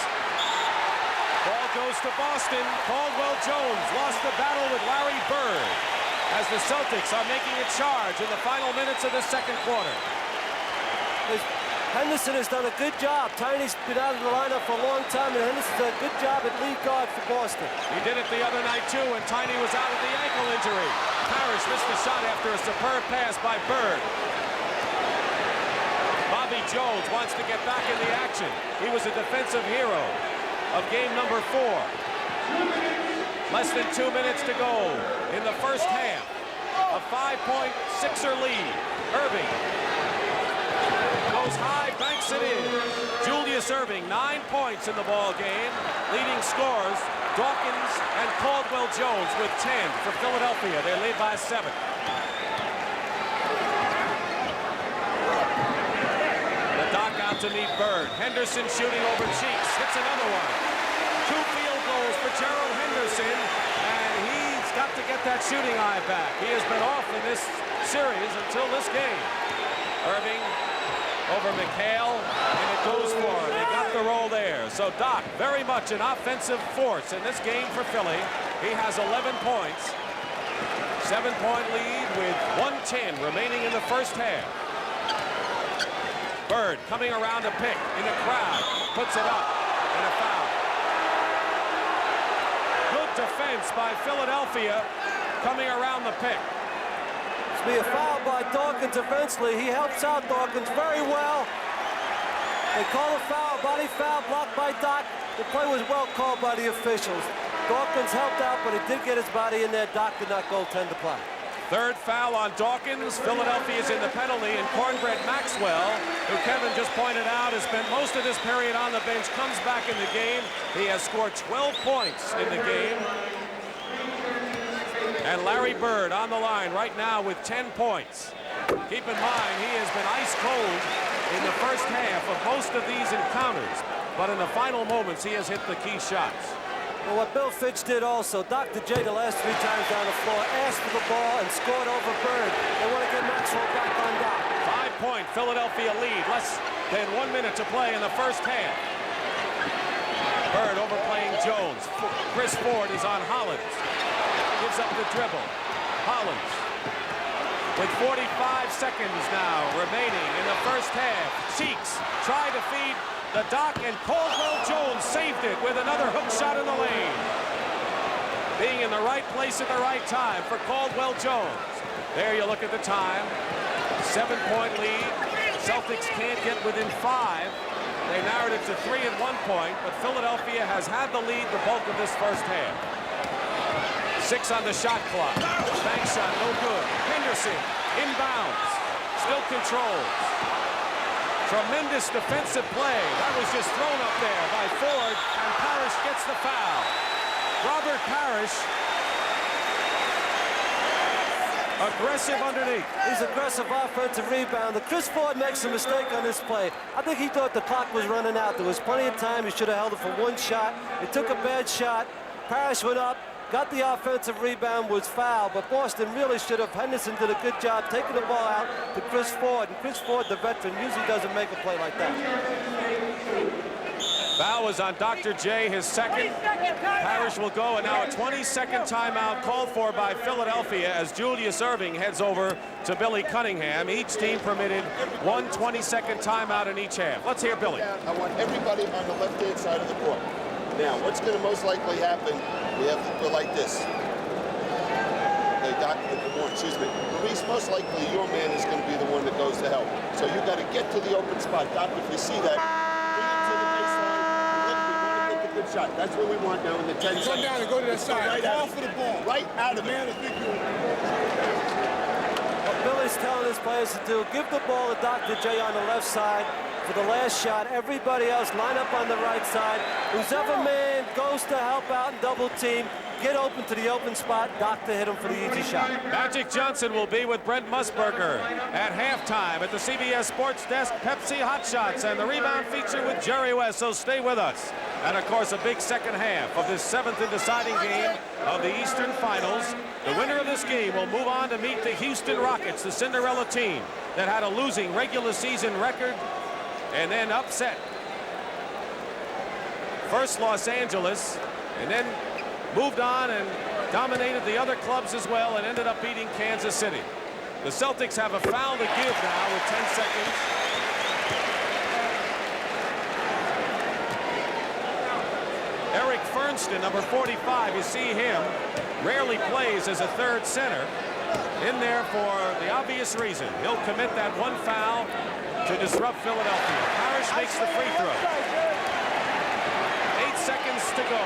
Ball goes to Boston. Caldwell Jones lost the battle with Larry Bird as the Celtics are making a charge in the final minutes of the second quarter. Henderson has done a good job. Tiny's been out of the lineup for a long time, and Henderson's done a good job at lead guard for Boston. He did it the other night, too, when Tiny was out with the ankle injury. Parrish missed the shot after a superb pass by Bird. Bobby Jones wants to get back in the action. He was a defensive hero of game number 4. Less than 2 minutes to go in the first half. A 5-point Sixer lead. Irving goes high, banks it in. Julius Irving, 9 points in the ball game. Leading scorers, Dawkins and Caldwell Jones with 10 for Philadelphia. They lead by 7. The Doc out to meet Bird. Henderson shooting over Cheeks. Hits another one. 2 field goals for Gerald Henderson, and he's got to get that shooting eye back. He has been off in this series until this game. Irving over McHale, and it goes for him. They got the roll there. So Doc, very much an offensive force in this game for Philly. He has 11 points. 7-point lead with 1:10 remaining in the first half. Bird coming around to pick in the crowd. Puts it up, and a foul. Good defense by Philadelphia coming around the pick. Be a foul by Dawkins eventually. He helps out Dawkins very well. They call a foul, body foul, blocked by Doc. The play was well called by the officials. Dawkins helped out, but he did get his body in there. Doc did not goaltend the play. Third foul on Dawkins. Philadelphia's in the penalty, and Cornbread Maxwell, who Kevin just pointed out has spent most of this period on the bench, comes back in the game. He has scored 12 points in the game. And Larry Bird on the line right now with 10 points. Keep in mind, he has been ice cold in the first half of most of these encounters. But in the final moments, he has hit the key shots. Well, what Bill Fitch did also, Dr. J the last 3 times down the floor asked for the ball and scored over Bird. They want to get Maxwell back on Doc. 5-point Philadelphia lead. Less than 1 minute to play in the first half. Bird overplaying Jones. Chris Ford is on Hollins. Gives up the dribble. Hollins with 45 seconds now remaining in the first half. Cheeks tried to feed the Doc, and Caldwell Jones saved it with another hook shot in the lane. Being in the right place at the right time for Caldwell Jones. There you look at the time. 7-point lead. Celtics can't get within 5. They narrowed it to 3 at 1 point, but Philadelphia has had the lead the bulk of this first half. 6 on the shot clock. Bank shot, no good. Henderson, inbounds, still controls. Tremendous defensive play. That was just thrown up there by Ford, and Parrish gets the foul. Robert Parrish, aggressive underneath. He's aggressive offensive rebounder. Chris Ford makes a mistake on this play. I think he thought the clock was running out. There was plenty of time. He should have held it for 1 shot. He took a bad shot. Parrish went up. Got the offensive rebound, was fouled, but Boston really should have. Henderson did a good job taking the ball out to Chris Ford, and Chris Ford, the veteran, usually doesn't make a play like that. Foul was on Dr. J, his second. Parrish will go, and now a 20-second timeout called for by Philadelphia as Julius Irving heads over to Billy Cunningham. Each team permitted 1 20-second timeout in each half. Let's hear Billy. I want everybody on the left-hand side of the court. Now, what's going to most likely happen, we have to go like this. They excuse me, Maurice, most likely your man is going to be the one that goes to help. So you got to get to the open spot. Doc, if you see that, bring it to the baseline. Look, we want to get the good shot. That's what we want now in the 10 seconds. Come down and go to that side. Right Call for the ball. Right out of man it. What Billy's telling his players to do, give the ball to Dr. J on the left side for the last shot. Everybody else line up on the right side. Whoever man goes to help out and double team, get open to the open spot. Doctor hit him for the easy shot. Magic Johnson will be with Brent Musburger at halftime at the CBS Sports Desk. Pepsi Hot Shots and the rebound feature with Jerry West, so stay with us. And of course, a big second half of this 7th and deciding game of the Eastern Finals. The winner of this game will move on to meet the Houston Rockets, the Cinderella team that had a losing regular season record and then upset first Los Angeles and then moved on and dominated the other clubs as well and ended up beating Kansas City. The Celtics have a foul to give now with 10 seconds. Eric Fernston, number 45, you see him, rarely plays as a third center. In there for the obvious reason. He'll commit that one foul to disrupt Philadelphia. Parrish makes the free throw. 8 seconds to go.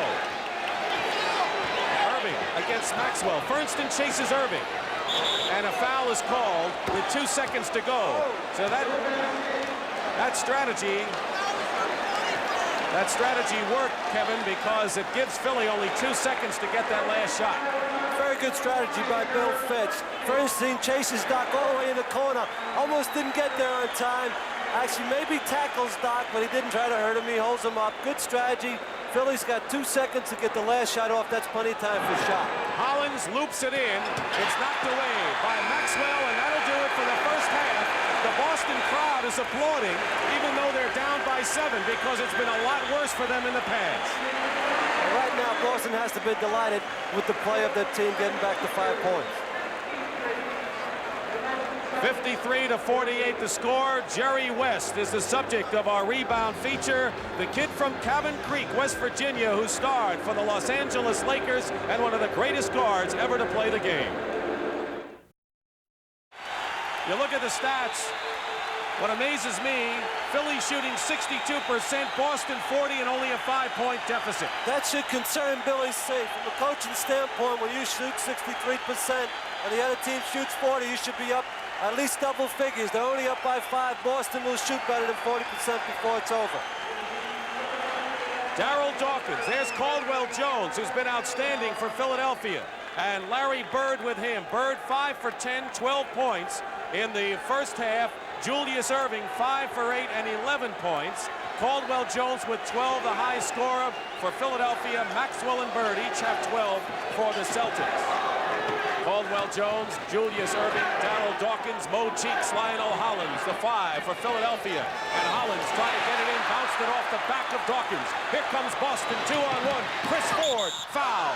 Irving against Maxwell. Fernston chases Irving. And a foul is called with 2 seconds to go. So that strategy worked, Kevin, because it gives Philly only 2 seconds to get that last shot. Very good strategy by Bill Fitch. Fernston chases Doc all the way in the corner. Almost didn't get there on time. Actually, maybe tackles Doc, but he didn't try to hurt him. He holds him up. Good strategy. Philly's got 2 seconds to get the last shot off. That's plenty of time for a shot. Hollins loops it in. It's knocked away by Maxwell, and that'll do it for the first half. The Boston crowd is applauding, even though they're down by 7, because it's been a lot worse for them in the past. Right now, Boston has to be delighted with the play of their team getting back to 5 points. 53-48 the score. Jerry West is the subject of our rebound feature. The kid from Cabin Creek, West Virginia, who starred for the Los Angeles Lakers and one of the greatest guards ever to play the game. You look at the stats. What amazes me, Philly shooting 62%, Boston 40, and only a 5-point deficit. That should concern Billy C. From a coaching standpoint, when you shoot 63% and the other team shoots 40, you should be up at least double figures. They're only up by 5. Boston will shoot better than 40% before it's over. Darryl Dawkins, there's Caldwell Jones, who's been outstanding for Philadelphia. And Larry Bird with him. Bird 5 for 10, 12 points in the first half. Julius Irving 5 for 8 and 11 points. Caldwell Jones with 12, the high scorer for Philadelphia. Maxwell and Bird each have 12 for the Celtics. Caldwell Jones, Julius Irving, Darryl Dawkins, Mo Cheeks, Lionel Hollins, the 5 for Philadelphia. And Hollins trying to get it in, bounced it off the back of Dawkins. Here comes Boston, 2-on-1. Chris Ford, foul.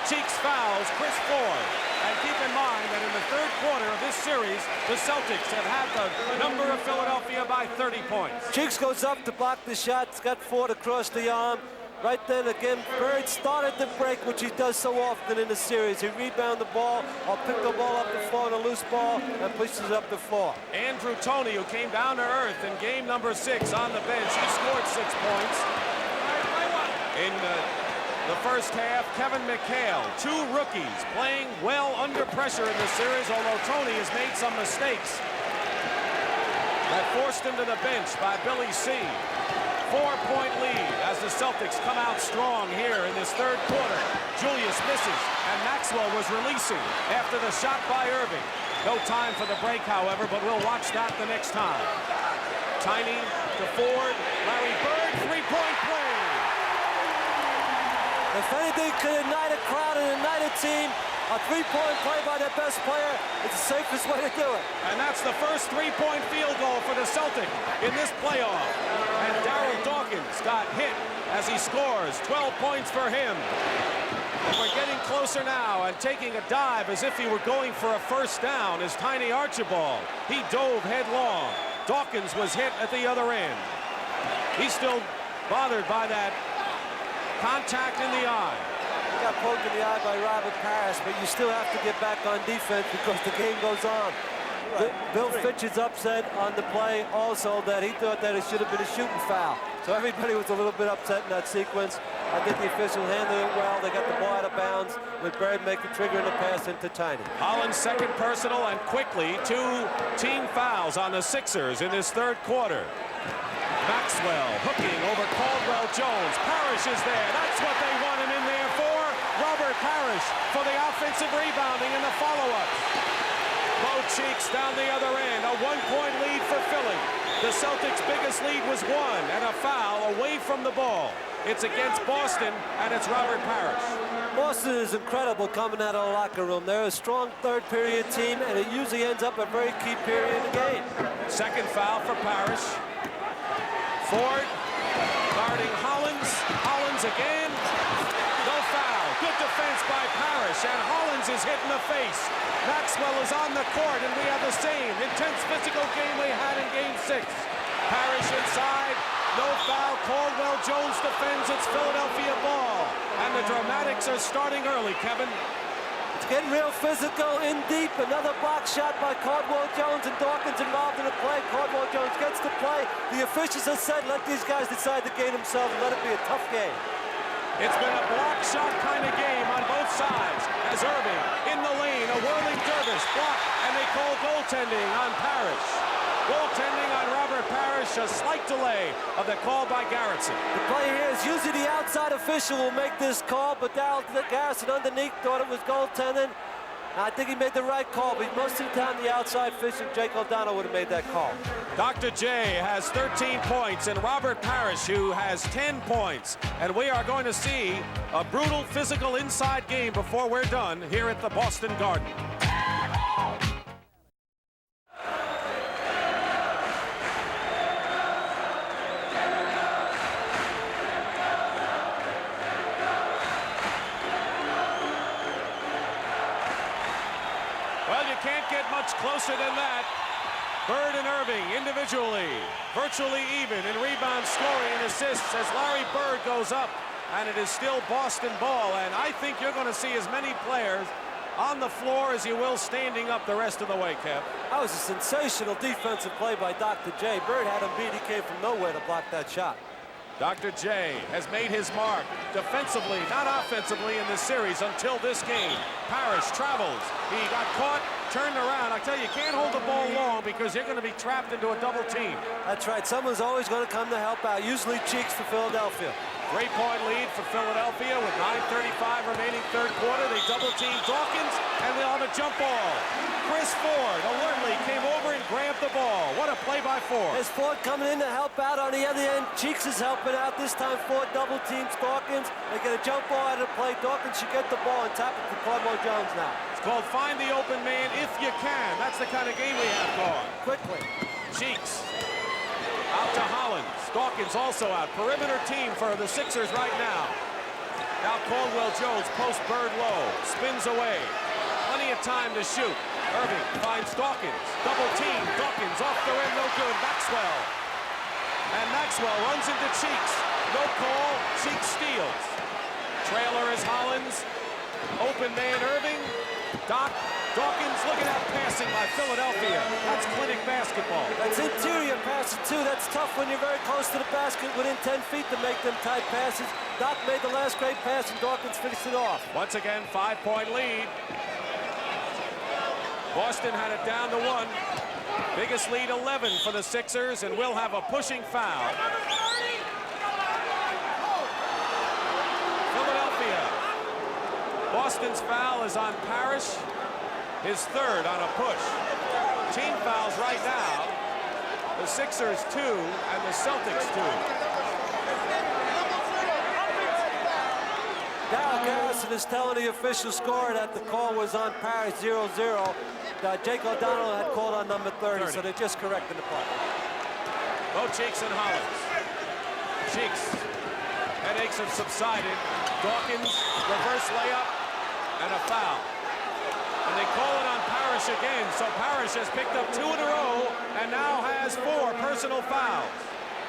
Cheeks fouls Chris Ford. And keep in mind that in the third quarter of this series, the Celtics have had the number of Philadelphia by 30 points. Cheeks goes up to block the shot. It's got Ford across the arm. Right then again, Bird started the break, which he does so often in the series. He rebound the ball or pick the ball up the floor on a loose ball and pushes it up the floor. Andrew Toney, who came down to earth in game number 6 on the bench, he scored 6 points. In the first half, Kevin McHale, 2 rookies playing well under pressure in this series, although Toney has made some mistakes that forced him to the bench by Billy C. 4-point lead as the Celtics come out strong here in this third quarter. Julius misses, and Maxwell was releasing after the shot by Irving. No time for the break, however, but we'll watch that the next time. Tiny to Ford, Larry Bird, 3-point play. If anything could ignite a crowd and ignite a team, a 3-point play by their best player is the safest way to do it. And that's the first 3-point field goal for the Celtic in this playoff. And Darryl Dawkins got hit as he scores. 12 points for him. And we're getting closer now and taking a dive as if he were going for a first down is Tiny Archibald. He dove headlong. Dawkins was hit at the other end. He's still bothered by that contact in the eye. He got poked in the eye by Robert Parrish, but you still have to get back on defense because the game goes on. Bill Fitch is upset on the play also that he thought that it should have been a shooting foul. So everybody was a little bit upset in that sequence. I think the officials handled it well. They got the ball out of bounds with Bird making triggering the pass into Tiny. Holland's second personal, and quickly 2 team fouls on the Sixers in this third quarter. Maxwell hooking over Caldwell Jones. Parrish is there. That's what they wanted in there for. Robert Parrish for the offensive rebounding and the follow-up. Bo Cheeks down the other end. A 1-point lead for Philly. The Celtics' biggest lead was 1, and a foul away from the ball. It's against Boston, and it's Robert Parrish. Boston is incredible coming out of the locker room. They're a strong third-period team, and it usually ends up a very key period in the game. Second foul for Parrish. Ford guarding Hollins. Hollins again. No foul. Good defense by Parrish, and Hollins is hit in the face. Maxwell is on the court, and we have the same intense physical game we had in Game 6. Parrish inside. No foul. Caldwell Jones defends. It's Philadelphia ball. And the dramatics are starting early, Kevin. It's getting real physical, in deep. Another block shot by Caldwell Jones, and Dawkins involved in the play. Caldwell Jones gets the play. The officials have said, let these guys decide the game themselves and let it be a tough game. It's been a block shot kind of game on both sides. As Irving in the lane, a whirling dervish block, and they call goaltending on Parrish. Goaltending on Robert Parrish, a slight delay of the call by Garrison. The play here is usually the outside official will make this call, but Garrison underneath thought it was goaltending. I think he made the right call, but most of the time the outside official, Jake O'Donnell, would have made that call. Dr. J has 13 points, and Robert Parrish, who has 10 points. And we are going to see a brutal physical inside game before we're done here at the Boston Garden. Well, you can't get much closer than that. Bird and Irving individually, virtually even in rebound scoring and assists as Larry Bird goes up, and it is still Boston ball. And I think you're going to see as many players on the floor as you will standing up the rest of the way, Kev. That was a sensational defensive play by Dr. J. Bird had him beat. He came from nowhere to block that shot. Dr. J has made his mark defensively, not offensively in this series until this game. Parrish travels. He got caught, turned around. I tell you, you can't hold the ball long because you're going to be trapped into a double team. That's right. Someone's always going to come to help out. Usually Cheeks for Philadelphia. 3-point lead for Philadelphia with 9:35 remaining third quarter. They double team Dawkins, and they'll have a jump ball. Chris Ford alertly came over and grabbed the ball. What a play by Ford. There's Ford coming in to help out on the other end. Cheeks is helping out. This time Ford double teams Dawkins. They get a jump ball out of the play. Dawkins should get the ball and tap it to Caldwell Jones now. It's called find the open man if you can. That's the kind of game we have going. Quickly. Cheeks out to Hollins. Dawkins also out. Perimeter team for the Sixers right now. Now Caldwell Jones post Bird low. Spins away. Plenty of time to shoot. Irving finds Dawkins. Double team. Dawkins off the rim. No good. Maxwell. And Maxwell runs into Cheeks. No call. Cheeks steals. Trailer is Hollins. Open man Irving. Dawkins looking at passing by Philadelphia. That's clinic basketball. That's interior passing too. That's tough when you're very close to the basket within 10 feet to make them tight passes. Doc made the last great pass and Dawkins finished it off. Once again, 5-point lead. Boston had it down to 1. Biggest lead 11 for the Sixers, and we'll have a pushing foul. Philadelphia. Boston's foul is on Parrish, his third on a push. Team fouls right now. The Sixers 2 and the Celtics 2. Darryl Garrison is telling the official score that the call was on Parrish 0-0. Jake O'Donnell had called on number 30, so they're just correcting the play. Both Cheeks and Hollins. Cheeks. Headaches have subsided. Dawkins, reverse layup, and a foul. And they call it on Parrish again, so Parrish has picked up 2 in a row and now has 4 personal fouls.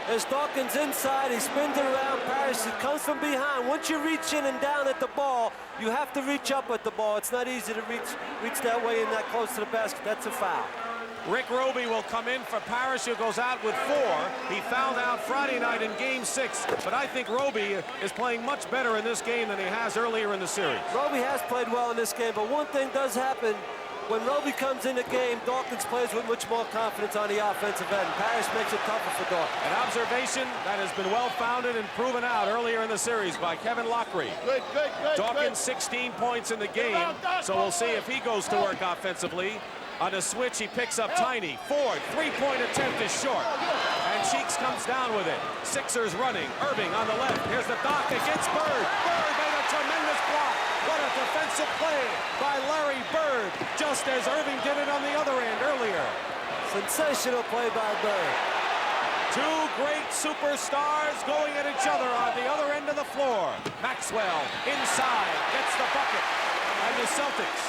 There's Dawkins inside. He spins it around. Parrish comes from behind. Once you reach in and down at the ball, you have to reach up at the ball. It's not easy to reach that way and that close to the basket. That's a foul. Rick Roby will come in for Parrish, who goes out with 4. He fouled out Friday night in Game 6, but I think Roby is playing much better in this game than he has earlier in the series. Roby has played well in this game, but one thing does happen. When Roby comes in the game, Dawkins plays with much more confidence on the offensive end. Parrish makes it tougher for Dawkins. An observation that has been well-founded and proven out earlier in the series by Kevin Lockery. Good. Dawkins 16 points in the game, so we'll see if he goes to work offensively. On a switch, he picks up Tiny. Ford, three-point attempt is short. And Cheeks comes down with it. Sixers running. Irving on the left. Here's the Doc against Bird. Bird made a tremendous block. What a defensive play by Larry Bird, just as Irving did it on the other end earlier. Sensational play by Bird. Two great superstars going at each other on the other end of the floor. Maxwell inside, gets the bucket. And the Celtics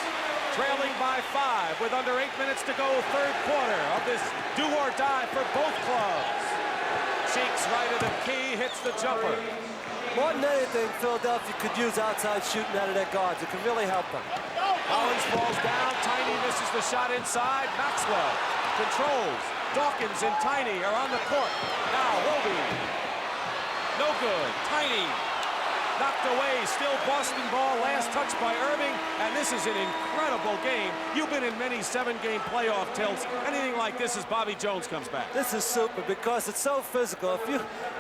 trailing by 5 with under 8 minutes to go, third quarter of this do-or-die for both clubs. Cheeks right of the key, hits the jumper. More than anything, Philadelphia could use outside shooting out of their guards. It could really help them. Collins falls down. Tiny misses the shot inside. Maxwell controls. Dawkins and Tiny are on the court. Now Roby. No good. Tiny knocked away. Still Boston ball. Last touch by Irving. And this is an incredible game. You've been in many 7-game playoff tilts. Anything like this as Bobby Jones comes back. This is super because it's so physical. If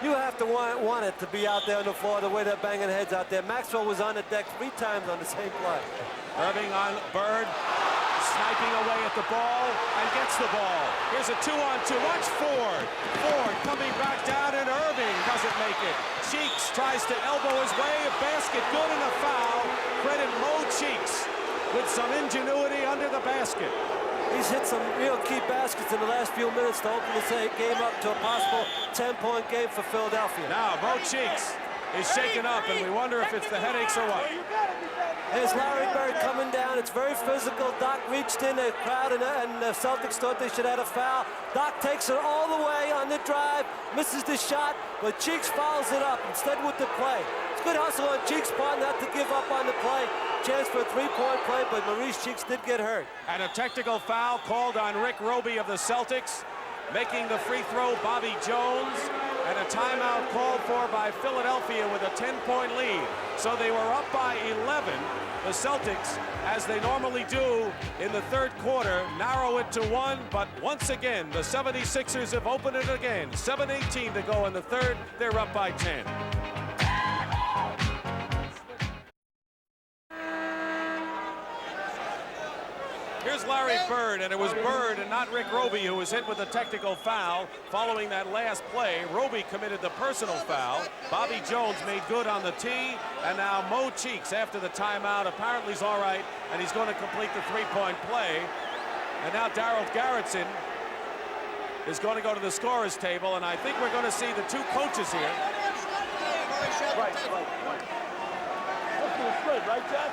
you have to want it to be out there on the floor the way they're banging heads out there. Maxwell was on the deck 3 times on the same play. Irving on Bird, sniping away at the ball and gets the ball. Here's a 2-on-2. Watch Ford. Ford coming back down and Irving doesn't make it. Cheeks tries to elbow his way. A basket good and a foul. Credit Mo Cheeks with some ingenuity under the basket. He's hit some real key baskets in the last few minutes to open this game up to a possible 10-point game for Philadelphia. Now Mo Cheeks is shaken up and we wonder if it's the headaches or what. There's Larry Bird coming down. It's very physical. Doc reached in the crowd, and the Celtics thought they should have a foul. Doc takes it all the way on the drive, misses the shot, but Cheeks fouls it up instead with the play. It's good hustle on Cheeks' part not to give up on the play. Chance for a 3-point play, but Maurice Cheeks did get hurt. And a technical foul called on Rick Roby of the Celtics. Making the free throw, Bobby Jones. And a timeout called for by Philadelphia with a 10-point lead. So they were up by 11. The Celtics, as they normally do in the third quarter, narrow it to 1. But once again, the 76ers have opened it again. 7:18 to go in the third. They're up by 10. Here's Larry Bird, and it was Bird and not Rick Roby who was hit with a technical foul. Following that last play, Roby committed the personal foul. Bobby Jones made good on the tee, and now Mo Cheeks, after the timeout, apparently is all right, and he's going to complete the 3-point play. And now Darryl Garrettson is going to go to the scorer's table, and I think we're going to see the 2 coaches here. Right. That's good, right, Jack?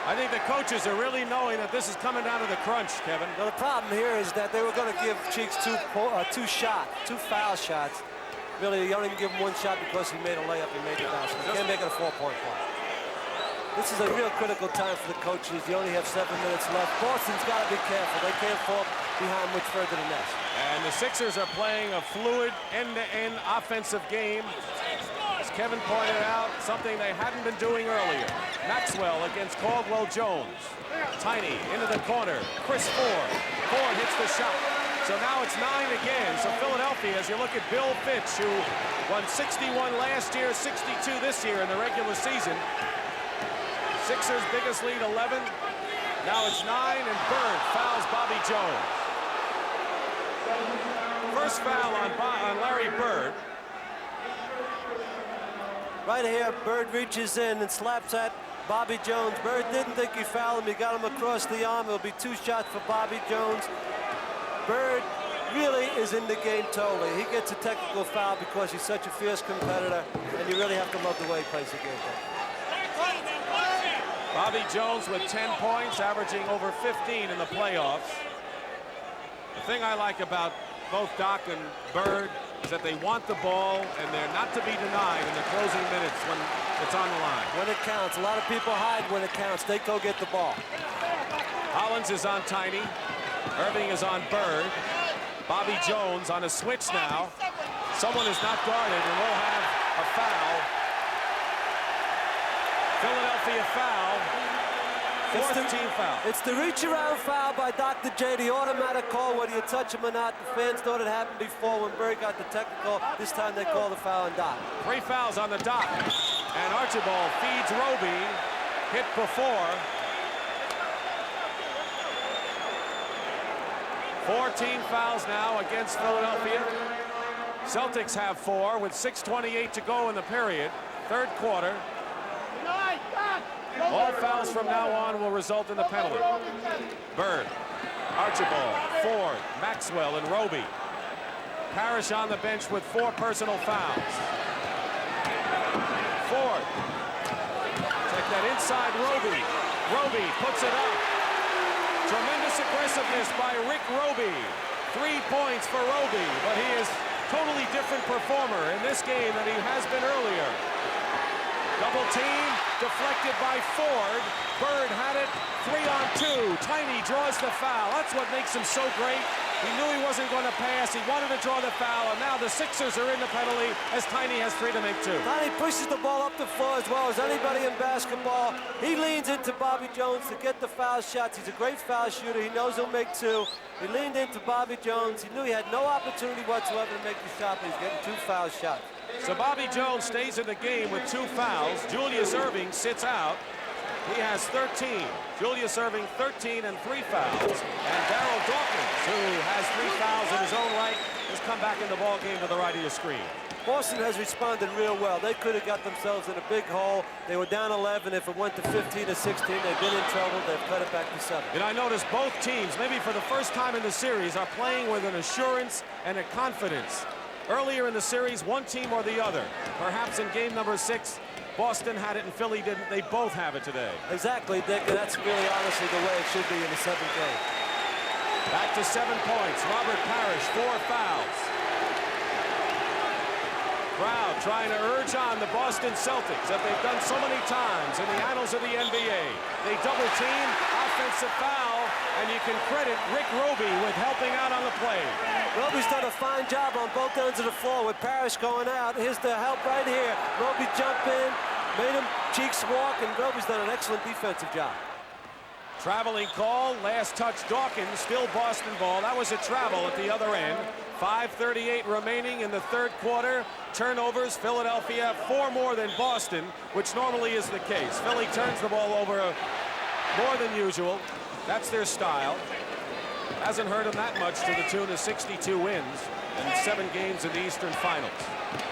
I think the coaches are really knowing that this is coming down to the crunch, Kevin. Now, the problem here is that they were going to give Cheeks two foul shots. Really, you don't even give him 1 shot because he made a layup and made the basket. You can't make it a 4-point play. This is a real critical time for the coaches. You only have 7 minutes left. Boston's got to be careful. They can't fall behind much further than that. And the Sixers are playing a fluid end-to-end offensive game. As Kevin pointed out, something they hadn't been doing earlier. Maxwell against Caldwell Jones. Tiny into the corner. Chris Ford. Ford hits the shot. So now it's 9 again. So Philadelphia, as you look at Bill Fitch, who won 61 last year, 62 this year in the regular season. Sixers' biggest lead, 11. Now it's 9, and Bird fouls Bobby Jones. First foul on Larry Bird. Right here, Bird reaches in and slaps at Bobby Jones. Bird didn't think he fouled him. He got him across the arm. It'll be 2 shots for Bobby Jones. Bird really is in the game totally. He gets a technical foul because he's such a fierce competitor, and you really have to love the way he plays the game. Bobby Jones with 10 points, averaging over 15 in the playoffs. The thing I like about both Doc and Bird is that they want the ball, and they're not to be denied in the closing minutes when it's on the line. When it counts. A lot of people hide when it counts. They go get the ball. Hollins is on Tiny. Irving is on Bird. Bobby Jones on a switch now. Someone is not guarded, and we'll have a foul. Philadelphia foul. Fourth team foul. It's the reach-around foul by Dr. J, the automatic call, whether you touch him or not. The fans thought it happened before when Bird got the technical. This time they call the foul on Doc. 3 fouls on the dot. And Archibald feeds Roby. Hit before. 14 fouls now against Philadelphia. Celtics have 4 with 6:28 to go in the period. Third quarter. All fouls from now on will result in the penalty. Bird, Archibald, Ford, Maxwell, and Roby. Parrish on the bench with 4 personal fouls. Ford. Check that inside Roby. Roby puts it up. Tremendous aggressiveness by Rick Roby. 3 points for Roby, but he is totally different performer in this game than he has been earlier. Double team, deflected by Ford. Bird had it, 3-on-2. Tiny draws the foul. That's what makes him so great. He knew he wasn't going to pass. He wanted to draw the foul, and now the Sixers are in the penalty as Tiny has 3 to make 2. Tiny pushes the ball up the floor as well as anybody in basketball. He leans into Bobby Jones to get the foul shots. He's a great foul shooter. He knows he'll make 2. He leaned into Bobby Jones. He knew he had no opportunity whatsoever to make the shot, but he's getting 2 foul shots. So Bobby Jones stays in the game with 2 fouls. Julius Irving sits out. He has 13. Julius Irving 13 and 3 fouls. And Darryl Dawkins, who has 3 fouls in his own right, has come back in the ball game to the right of your screen. Boston has responded real well. They could have got themselves in a big hole. They were down 11. If it went to 15 or 16, they've been in trouble. They've cut it back to 7. And I noticed both teams, maybe for the first time in the series, are playing with an assurance and a confidence. Earlier in the series, one team or the other. Perhaps in game number 6, Boston had it and Philly didn't. They both have it today. Exactly, Dick, and that's really honestly the way it should be in the 7th game. Back to 7 points. Robert Parrish, 4 fouls. Crowd trying to urge on the Boston Celtics that they've done so many times in the annals of the NBA. They double team, offensive foul, and you can credit Rick Roby with helping out on the play. Roby's done a fine job on both ends of the floor with Parrish going out. Here's the help right here. Roby jumped in, made him cheeks walk, and Roby's done an excellent defensive job. Traveling call, last touch Dawkins, still Boston ball. That was a travel at the other end. 5:38 remaining in the third quarter. Turnovers, Philadelphia 4 more than Boston, which normally is the case. Philly turns the ball over more than usual. That's their style. Hasn't hurt them that much to the tune of 62 wins and 7 games in the Eastern Finals.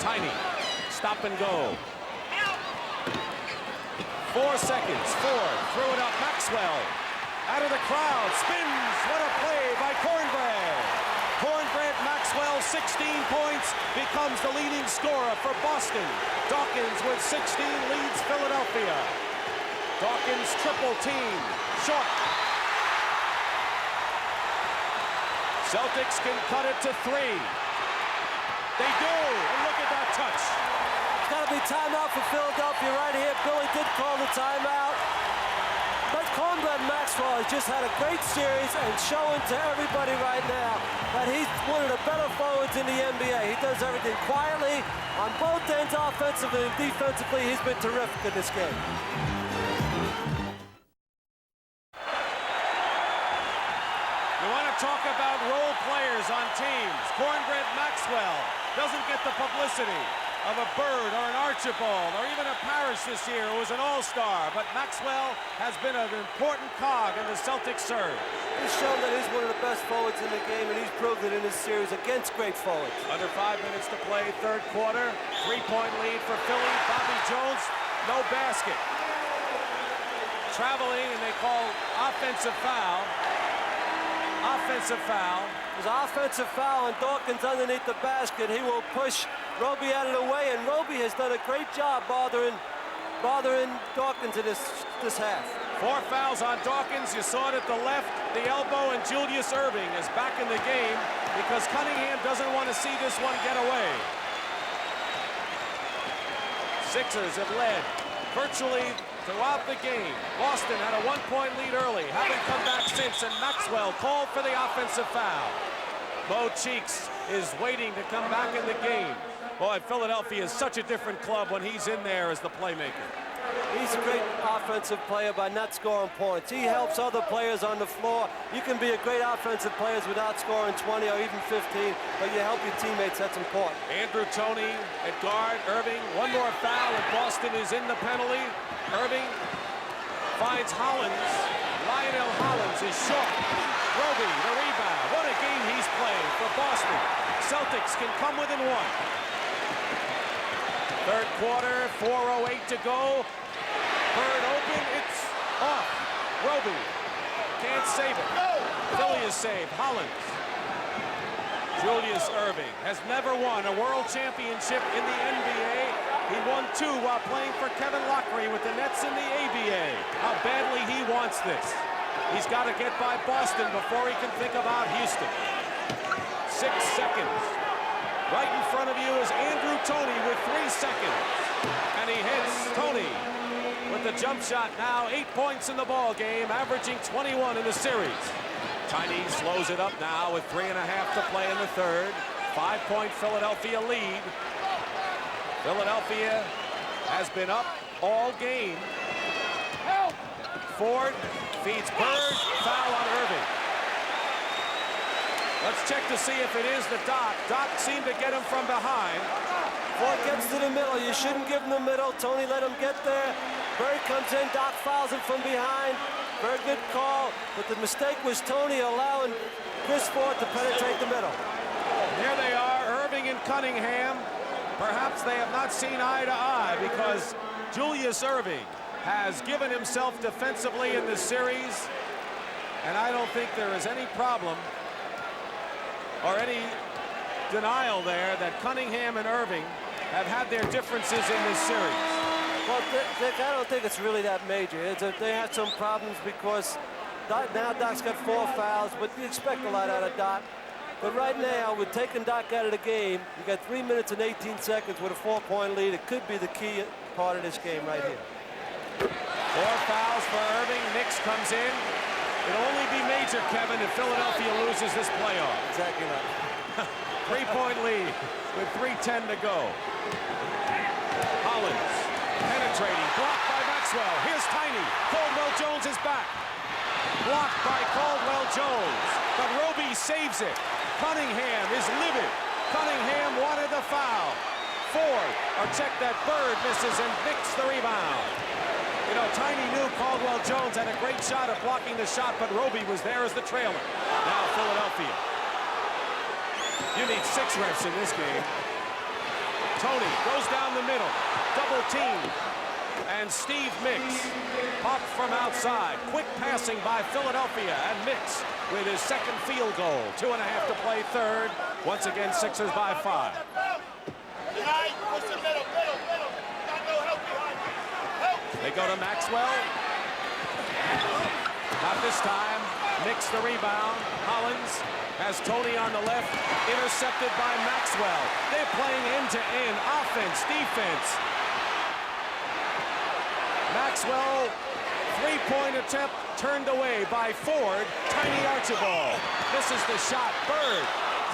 Tiny, stop and go. 4 seconds, Ford, threw it up, Maxwell. Out of the crowd, spins, what a play by Cornbread. Cornbread Maxwell, 16 points, becomes the leading scorer for Boston. Dawkins with 16 leads Philadelphia. Dawkins triple team, short. Celtics can cut it to 3. They do, and look at that touch. It's got to be timeout for Philadelphia right here. Billy did call the timeout. But Cornbread Maxwell has just had a great series and showing to everybody right now that he's one of the better forwards in the NBA. He does everything quietly on both ends, offensively and defensively. He's been terrific in this game. You want to talk about role players on teams. Cornbread Maxwell doesn't get the publicity of a Bird or an Archibald or even a Parrish this year who was an all-star, but Maxwell has been an important cog in the Celtics serve. He's shown that he's one of the best forwards in the game, and he's proved it in this series against great forwards. Under 5 minutes to play, third quarter. 3-point lead for Philly. Bobby Jones, no basket. Traveling, and they call offensive foul. Offensive foul. There's an offensive foul, and Dawkins underneath the basket. He will push Roby out of the way, and Roby has done a great job bothering Dawkins in this half. 4 fouls on Dawkins. You saw it at the left. the elbow, and Julius Erving is back in the game because Cunningham doesn't want to see this one get away. Sixers have led virtually throughout the game. Boston had a one-point lead early, haven't come back since, and Maxwell called for the offensive foul. Mo Cheeks is waiting to come back in the game. Boy, Philadelphia is such a different club when he's in there as the playmaker. He's a great offensive player by not scoring points. He helps other players on the floor. You can be a great offensive player without scoring 20 or even 15, but you help your teammates. That's important. Andrew Toney at guard. Erving, one more foul, and Boston is in the penalty. Erving finds Hollins. Lionel Hollins is short. Roby, the rebound. What a game he's playing for Boston. Celtics can come within one. Third quarter, 4:08 to go. Bird open, it's off. Roby can't save it. Philly is saved. Hollins. Julius Erving has never won a world championship in the NBA. He won 2 while playing for Kevin Lockery with the Nets in the ABA. How badly he wants this. He's got to get by Boston before he can think about Houston. 6 seconds. Right in front of you is Andrew Toney with 3 seconds. And he hits Toney with the jump shot. Now 8 points in the ball game, averaging 21 in the series. Tiny slows it up now with 3.5 to play in the third. 5-point Philadelphia lead. Philadelphia has been up all game. Ford feeds Bird, foul on Erving. Let's check to see if it is the Doc. Doc seemed to get him from behind. Ford gets to the middle. You shouldn't give him the middle. Toney let him get there. Bird comes in. Doc fouls him from behind. Very good call, but the mistake was Toney allowing Chris Ford to penetrate the middle. Here they are, Erving and Cunningham. Perhaps they have not seen eye to eye because Julius Erving has given himself defensively in this series, and I don't think there is any problem or any denial there that Cunningham and Erving have had their differences in this series. Well, Dick, I don't think it's really that major. They had some problems because now Doc's got 4 fouls, but you expect a lot out of Doc. But right now, with taking Doc out of the game, you got 3 minutes and 18 seconds with a 4-point lead. It could be the key part of this game right here. 4 fouls for Erving. Nix comes in. It'll only be major, Kevin, if Philadelphia loses this playoff. Exactly right. 3-point lead with 3:10 to go. Hollins penetrating, blocked by Maxwell. Here's Tiny. Caldwell Jones is back. Blocked by Caldwell Jones, but Roby saves it. Cunningham is livid. Cunningham wanted the foul. Ford, or check that, Bird misses and Nix the rebound. You know, Tiny knew Caldwell Jones had a great shot at blocking the shot, but Roby was there as the trailer. Now Philadelphia. You need 6 refs in this game. Toney goes down the middle, double team, and Steve Mix popped from outside. Quick passing by Philadelphia, and Mix with his second field goal. 2.5 to play third. Once again, Sixers by 5. They go to Maxwell. Not this time. Mix the rebound. Hollins has Toney on the left, intercepted by Maxwell. They're playing end-to-end offense, defense. Maxwell, 3-point attempt turned away by Ford. Tiny Archibald misses the shot. Bird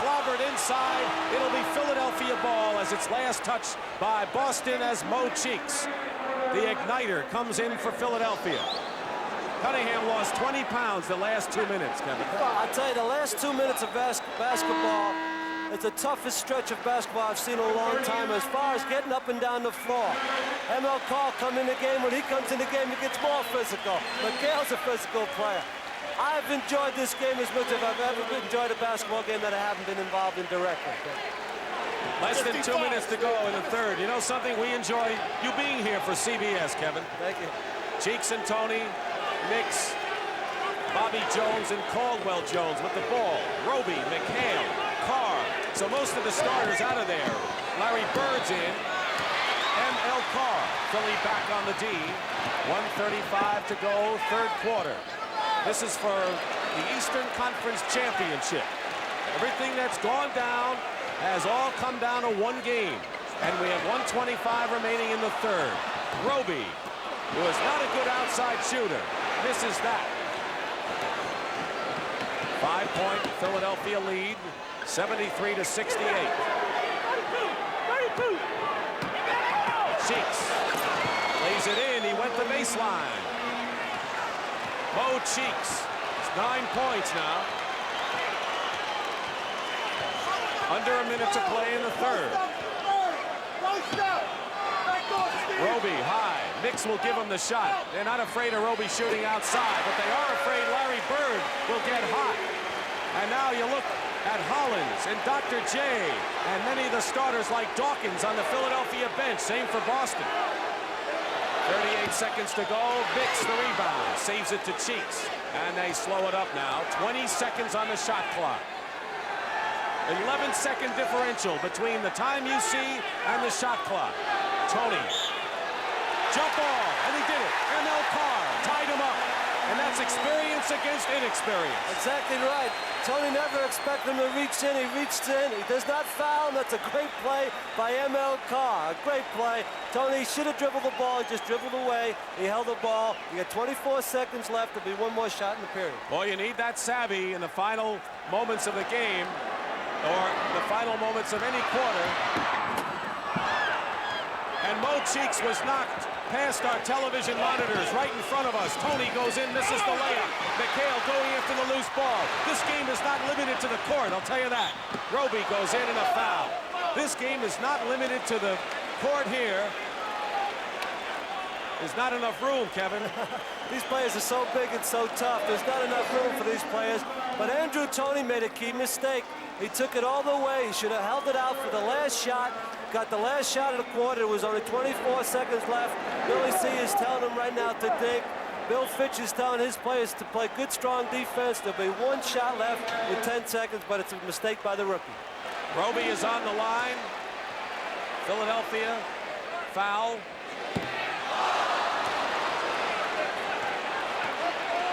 clobbered inside. It'll be Philadelphia ball as its last touch by Boston as Mo Cheeks. The igniter comes in for Philadelphia. Cunningham lost 20 pounds the last 2 minutes, Kevin. Well, I tell you, the last 2 minutes of basketball, it's the toughest stretch of basketball I've seen in a long time as far as getting up and down the floor. ML Carl come in the game. When he comes in the game, he gets more physical. McHale's a physical player. I've enjoyed this game as much as I've ever enjoyed a basketball game that I haven't been involved in directly. Less than 2 minutes to go in the third. You know something? We enjoy you being here for CBS, Kevin. Thank you. Cheeks and Toney, Nix, Bobby Jones and Caldwell Jones with the ball. Roby, McHale, Carr. So most of the starters out of there. Larry Bird's in. ML Carr. Philly back on the D. 1:35 to go, third quarter. This is for the Eastern Conference Championship. Everything that's gone down has all come down to one game. And we have 1:25 remaining in the third. Roby, who is not a good outside shooter, misses that. 5-point Philadelphia lead, 73-68. Cheeks lays it in. He went the baseline. Mo Cheeks. It's 9 points now. Under a minute to play in the third. Roby high. Mix will give him the shot. They're not afraid of Roby shooting outside, but they are afraid Larry Bird will get hot. And now you look at Hollins and Dr. J and many of the starters like Dawkins on the Philadelphia bench. Same for Boston. 38 seconds to go. Mix the rebound. Saves it to Cheeks. And they slow it up now. 20 seconds on the shot clock. 11-second differential between the time you see and the shot clock. Tony. Jump ball. And he did it. ML Carr tied him up. And that's experience against inexperience. Exactly right. Tony never expected him to reach in. He reached in. He does not foul him. That's a great play by ML Carr. A great play. Tony should have dribbled the ball. He just dribbled away. He held the ball. You got 24 seconds left. There'll be one more shot in the period. Boy, you need that savvy in the final moments of the game, or the final moments of any quarter. And Mo Cheeks was knocked past our television monitors right in front of us. Tony goes in, misses the layup. McHale going after the loose ball. This game is not limited to the court, I'll tell you that. Roby goes in and a foul. This game is not limited to the court here. There's not enough room, Kevin. These players are so big and so tough. There's not enough room for these players. But Andrew Toney made a key mistake. He took it all the way. He should have held it out for the last shot. Got the last shot of the quarter. There was only 24 seconds left. Billy C is telling him right now to dig. Bill Fitch is telling his players to play good, strong defense. There'll be one shot left with 10 seconds, but it's a mistake by the rookie. Roby is on the line. Philadelphia, foul.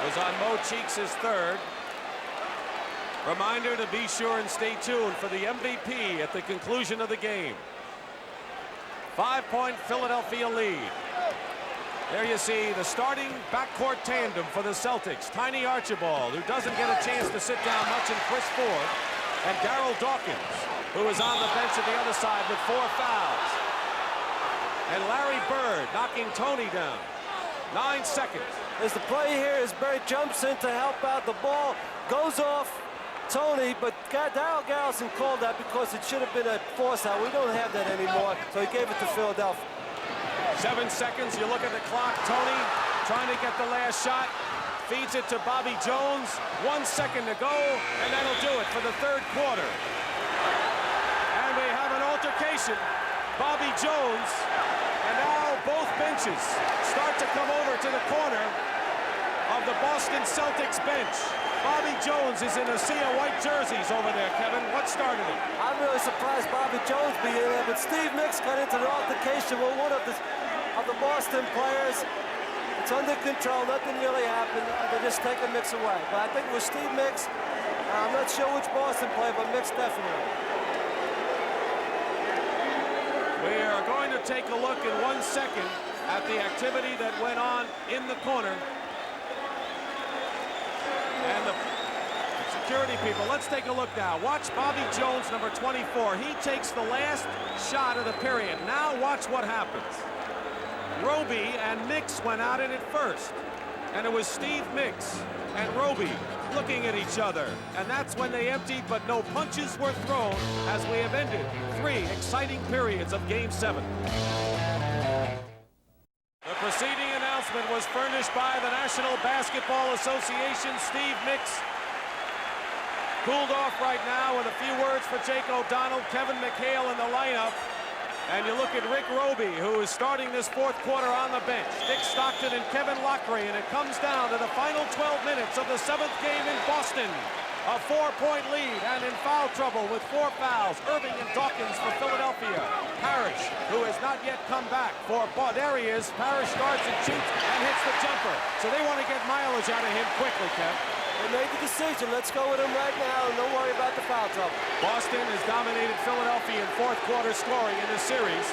Was on Mo Cheeks' third. Reminder to be sure and stay tuned for the MVP at the conclusion of the game. 5-point Philadelphia lead. There you see the starting backcourt tandem for the Celtics. Tiny Archibald, who doesn't get a chance to sit down much, and Chris Ford. And Darryl Dawkins, who is on the bench at the other side with 4 fouls. And Larry Bird knocking Tony down. 9 seconds. As the play here is Bird jumps in to help out. The ball goes off Tony, but Darryl Garrison called that because it should have been a force out. We don't have that anymore, so he gave it to Philadelphia. 7 seconds. You look at the clock. Tony trying to get the last shot. Feeds it to Bobby Jones. 1 second to go, and that'll do it for the third quarter. And we have an altercation. Bobby Jones, and now both benches start to come over to the corner of the Boston Celtics bench. Bobby Jones is in a sea of white jerseys over there, Kevin. What started it? I'm really surprised Bobby Jones be in there, but Steve Mix got into an altercation with one of the Boston players. It's under control. Nothing really happened. They're just taking Mix away. But I think it was Steve Mix. I'm not sure which Boston player, but Mix definitely. We are going to take a look in 1 second at the activity that went on in the corner. And the security people. Let's take a look now. Watch Bobby Jones, number 24. He takes the last shot of the period. Now watch what happens. Roby and Mix went at it at first. And it was Steve Mix and Roby looking at each other. And that's when they emptied, but no punches were thrown as we have ended 3 exciting periods of Game 7. The preceding announcement was furnished by the National Basketball Association. Steve Mix cooled off right now with a few words for Jake O'Donnell, Kevin McHale in the lineup. And you look at Rick Roby, who is starting this fourth quarter on the bench. Dick Stockton and Kevin Lockery, and it comes down to the final 12 minutes of the 7th game in Boston. A 4-point lead, and in foul trouble with 4 fouls. Irving and Dawkins for Philadelphia. Parrish, who has not yet come back for there he is. Parrish starts and shoots and hits the jumper. So they want to get mileage out of him quickly, Kev. They made the decision. Let's go with them right now, and don't worry about the foul trouble. Boston has dominated Philadelphia in fourth quarter scoring in this series.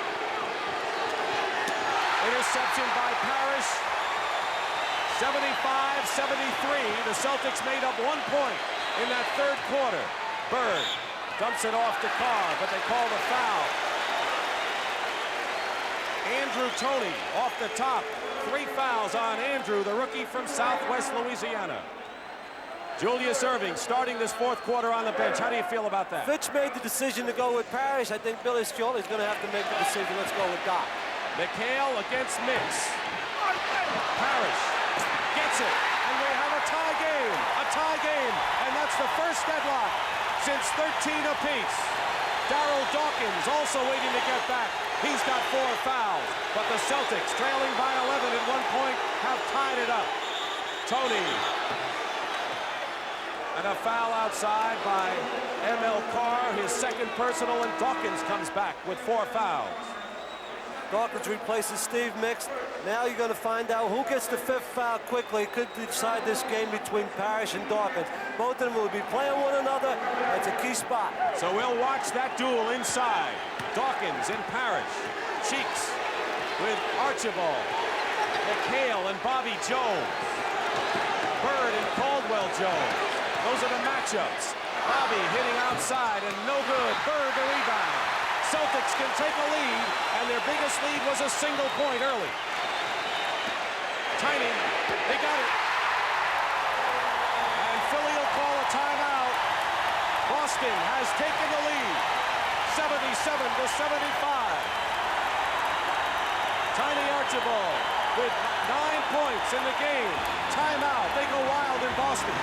Interception by Parrish. 75-73. The Celtics made up 1 point in that third quarter. Bird dumps it off to Carr, but they called a foul. Andrew Toney off the top. 3 fouls on Andrew, the rookie from Southwest Louisiana. Julius Erving starting this fourth quarter on the bench. How do you feel about that? Fitch made the decision to go with Parrish. I think Billy Scioli is going to have to make the decision. Let's go with Doc. McHale against Mix. Parrish gets it, and we have a tie game, and that's the first deadlock since 13 apiece. Darryl Dawkins also waiting to get back. He's got 4 fouls, but the Celtics, trailing by 11 at 1 point, have tied it up. Toney. And a foul outside by M.L. Carr, his second personal, and Dawkins comes back with 4 fouls. Dawkins replaces Steve Mix. Now you're going to find out who gets the 5th foul quickly. Could decide this game between Parrish and Dawkins. Both of them will be playing one another. That's a key spot. So we'll watch that duel inside. Dawkins and Parrish. Cheeks with Archibald. McHale and Bobby Jones. Bird and Caldwell Jones. Those are the matchups. Bobby hitting outside and no good. Bird the rebound. Celtics can take a lead, and their biggest lead was a single point early. Tiny, they got it. And Philly will call a timeout. Boston has taken the lead, 77-75. Tiny Archibald with 9 points in the game. Timeout, they go wild in Boston.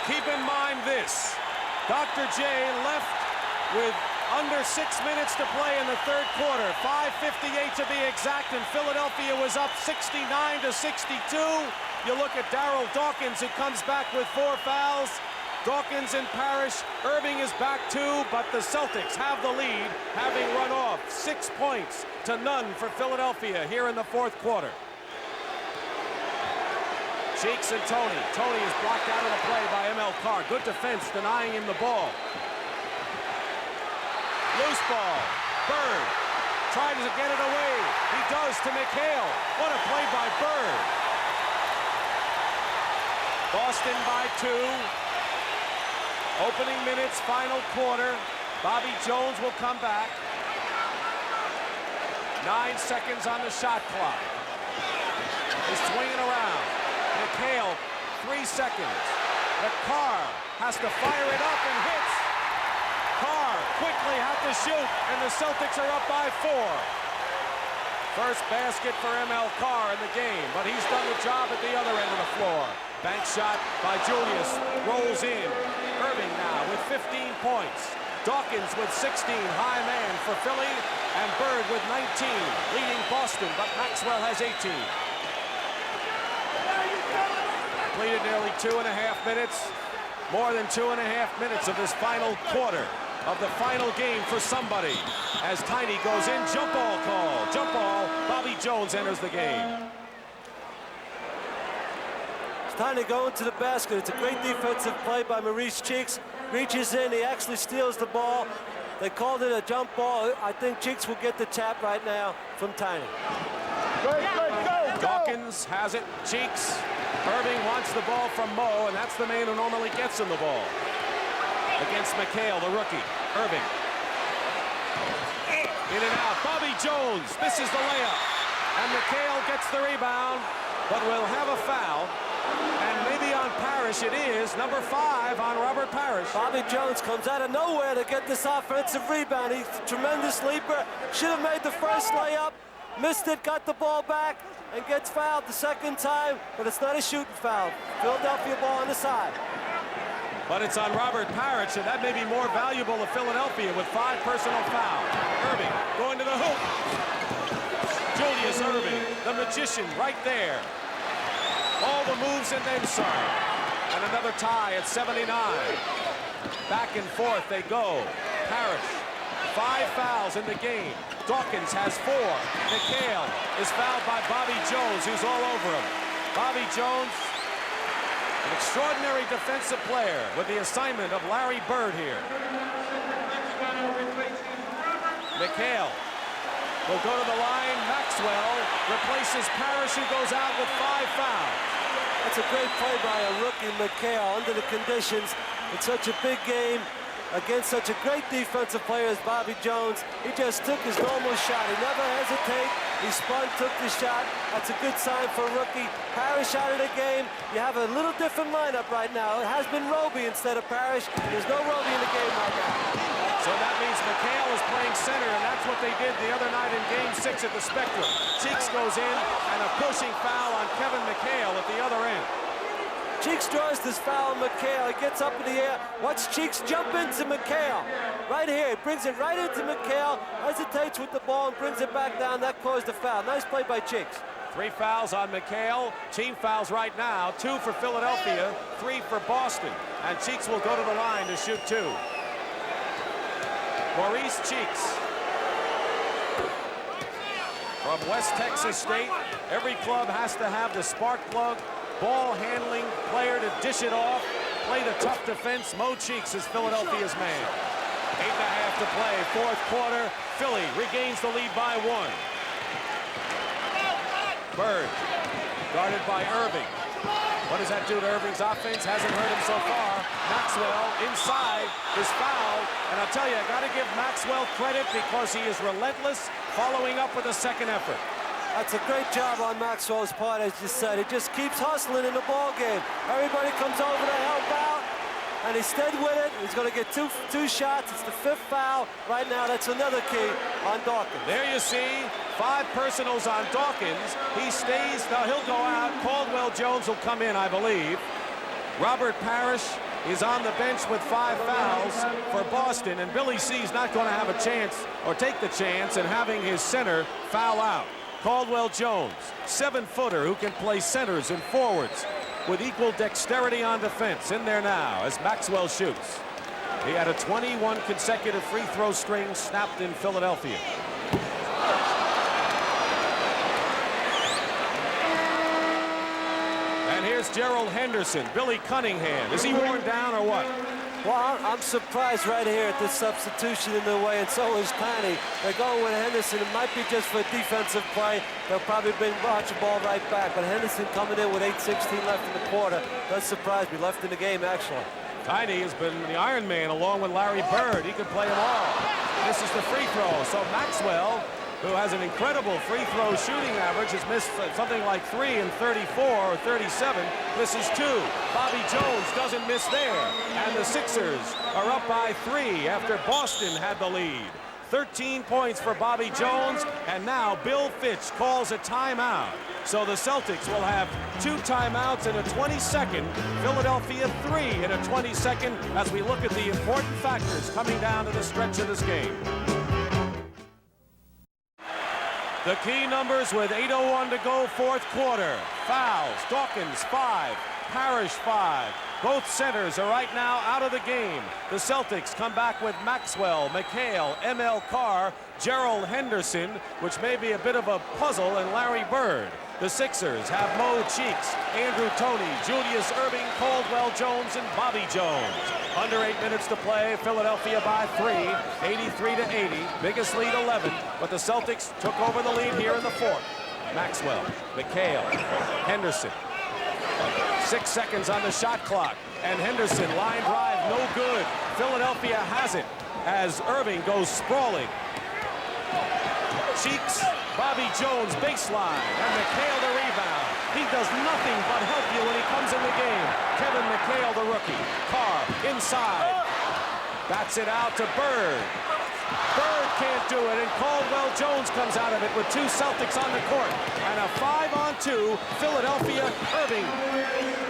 Keep in mind this, Dr. J left with under 6 minutes to play in the third quarter, 5:58 to be exact, and Philadelphia was up 69-62. You look at Darryl Dawkins, who comes back with 4 fouls. Dawkins and Parrish. Erving is back too, but the Celtics have the lead, having run off 6 points to none for Philadelphia here in the fourth quarter. Cheeks and Toney. Toney is blocked out of the play by M.L. Carr. Good defense, denying him the ball. Loose ball. Bird trying to get it away. He does to McHale. What a play by Bird. Boston by 2. Opening minutes, final quarter. Bobby Jones will come back. 9 seconds on the shot clock. He's swinging around. McHale, 3 seconds. But Carr has to fire it up and hits. Carr quickly had to shoot, and the Celtics are up by 4. First basket for M.L. Carr in the game, but he's done the job at the other end of the floor. Bank shot by Julius, rolls in. Erving now with 15 points. Dawkins with 16, high man for Philly, and Bird with 19, leading Boston, but Maxwell has 18. Completed nearly 2.5 minutes, more than 2.5 minutes of this final quarter of the final game for somebody. As Tiny goes in, jump ball call. Jump ball, Bobby Jones enters the game. It's Tiny going to the basket. It's a great defensive play by Maurice Cheeks. Reaches in, he actually steals the ball. They called it a jump ball. I think Cheeks will get the tap right now from Tiny. Go. Dawkins has it, Cheeks. Erving wants the ball from Mo, and that's the man who normally gets him the ball. Against McHale, the rookie. Erving. In and out. Bobby Jones misses the layup. And McHale gets the rebound, but will have a foul. And maybe on Parrish it is. Number 5 on Robert Parrish. Bobby Jones comes out of nowhere to get this offensive rebound. He's a tremendous leaper. Should have made the first layup. Missed it, got the ball back, and gets fouled the second time, but it's not a shooting foul. Philadelphia ball on the side. But it's on Robert Parrish, and that may be more valuable to Philadelphia with 5 personal fouls. Erving going to the hoop. Julius Erving, the magician, right there. All the moves and then some. And another tie at 79. Back and forth they go. Parrish 5 fouls in the game. Dawkins has 4. McHale is fouled by Bobby Jones, who's all over him. Bobby Jones, an extraordinary defensive player with the assignment of Larry Bird here. McHale will go to the line. Maxwell replaces Parrish, who goes out with 5 fouls. That's a great play by a rookie, McHale, under the conditions in such a big game against such a great defensive player as Bobby Jones. He just took his normal shot. He never hesitated. He spun, took the shot. That's a good sign for a rookie. Parrish out of the game. You have a little different lineup right now. It has been Roby instead of Parrish. There's no Roby in the game right now. So that means McHale is playing center, and that's what they did the other night in Game 6 at the Spectrum. Cheeks goes in, and a pushing foul on Kevin McHale at the other end. Cheeks draws this foul on McHale. He gets up in the air. Watch Cheeks jump into McHale. Right here. He brings it right into McHale. Hesitates with the ball and brings it back down. That caused the foul. Nice play by Cheeks. 3 fouls on McHale. Team fouls right now. 2 for Philadelphia, 3 for Boston. And Cheeks will go to the line to shoot 2. Maurice Cheeks from West Texas State. Every club has to have the spark plug, ball handling player to dish it off, play the tough defense. Mo Cheeks is Philadelphia's man. 8.5 to play, 4th quarter. Philly regains the lead by 1. Bird, guarded by Irving. What does that do to Irving's offense? Hasn't hurt him so far. Maxwell inside is fouled. And I'll tell you, I got to give Maxwell credit because he is relentless, following up with a second effort. That's a great job on Maxwell's part, as you said. He just keeps hustling in the ball game. Everybody comes over to help out, and he stayed with it. He's going to get two shots. It's the 5th foul. Right now, that's another key on Dawkins. There you see 5 personals on Dawkins. He stays. Now he'll go out. Caldwell Jones will come in, I believe. Robert Parrish is on the bench with 5 fouls for Boston, and Billy C's not going to have a chance or take the chance in having his center foul out. Caldwell Jones, 7-footer who can play centers and forwards with equal dexterity on defense, in there now as Maxwell shoots. He had a 21 consecutive free throw string snapped in Philadelphia. And here's Gerald Henderson. Billy Cunningham. Is he worn down or what? Well, I'm surprised right here at this substitution in the way, and so is Tanny. They're going with Henderson. It might be just for a defensive play. They'll probably watch the ball right back. But Henderson coming in with 8:16 left in the quarter does surprise me. Left in the game, actually. Tiny has been the Iron Man along with Larry Bird. He can play them all. This is the free throw. So Maxwell, who has an incredible free throw shooting average, has missed something like 3 in 34 or 37. Misses 2. Bobby Jones doesn't miss there. And the Sixers are up by 3 after Boston had the lead. 13 points for Bobby Jones, and now Bill Fitch calls a timeout. So the Celtics will have 2 timeouts in a 20-second, Philadelphia 3 in a 20-second, as we look at the important factors coming down to the stretch of this game. The key numbers with 8:01 to go, 4th quarter. Fouls, Dawkins 5, Parrish 5. Both centers are right now out of the game. The Celtics come back with Maxwell, McHale, M.L. Carr, Gerald Henderson, which may be a bit of a puzzle, and Larry Bird. The Sixers have Mo Cheeks, Andrew Toney, Julius Erving, Caldwell Jones, and Bobby Jones. Under 8 minutes to play, Philadelphia by 3, 83-80, biggest lead 11, but the Celtics took over the lead here in the 4th. Maxwell, McHale, Henderson. 6 seconds on the shot clock, and Henderson line drive, no good. Philadelphia has it as Irving goes sprawling. Cheeks, Bobby Jones baseline, and McHale the rebound. He does nothing but help you when he comes in the game. Kevin McHale, the rookie. Carr inside. Bats it out to Bird. Bird can't do it, and Caldwell Jones comes out of it with 2 Celtics on the court. And a 5-on-2, Philadelphia. Irving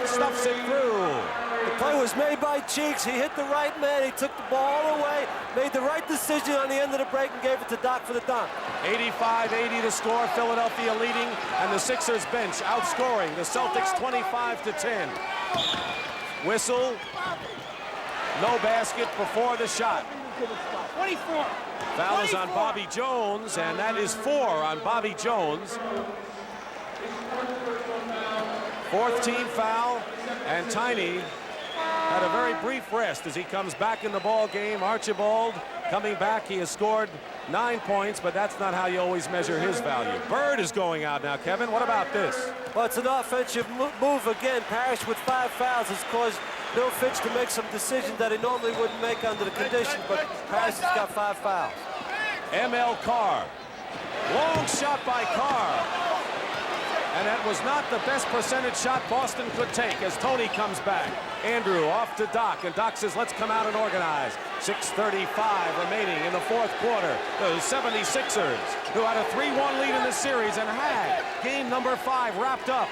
stuffs it through. The play was made by Cheeks. He hit the right man. He took the ball all the way, made the right decision on the end of the break, and gave it to Doc for the dunk. 85-80 to score, Philadelphia leading, and the Sixers bench outscoring the Celtics 25-10. Whistle. No basket before the shot. 24. Foul is on Bobby Jones, and that is 4 on Bobby Jones. 4th team foul, and Tiny had a very brief rest as he comes back in the ball game. Archibald coming back. He has scored 9 points, but that's not how you always measure his value. Bird is going out now, Kevin. What about this? Well, it's an offensive move again. Parrish with 5 fouls has caused Bill Fitch to make some decisions that he normally wouldn't make under the conditions, but Parrish has got 5 fouls. M.L. Carr. Long shot by Carr. And that was not the best percentage shot Boston could take as Tony comes back. Andrew off to Doc, and Doc says, let's come out and organize. 6:35 remaining in the 4th quarter. The 76ers, who had a 3-1 lead in the series and had game number 5 wrapped up.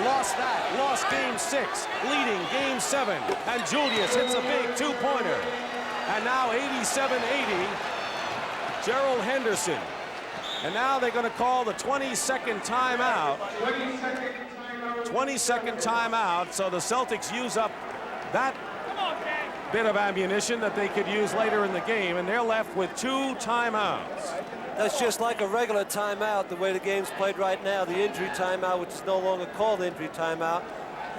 Lost that, lost game 6, leading game 7. And Julius hits a big 2-pointer. And now 87-80, Gerald Henderson. And now they're going to call the 22nd timeout. 22nd timeout, so the Celtics use up that bit of ammunition that they could use later in the game, and they're left with 2 timeouts. That's just like a regular timeout, the way the game's played right now. The injury timeout, which is no longer called injury timeout.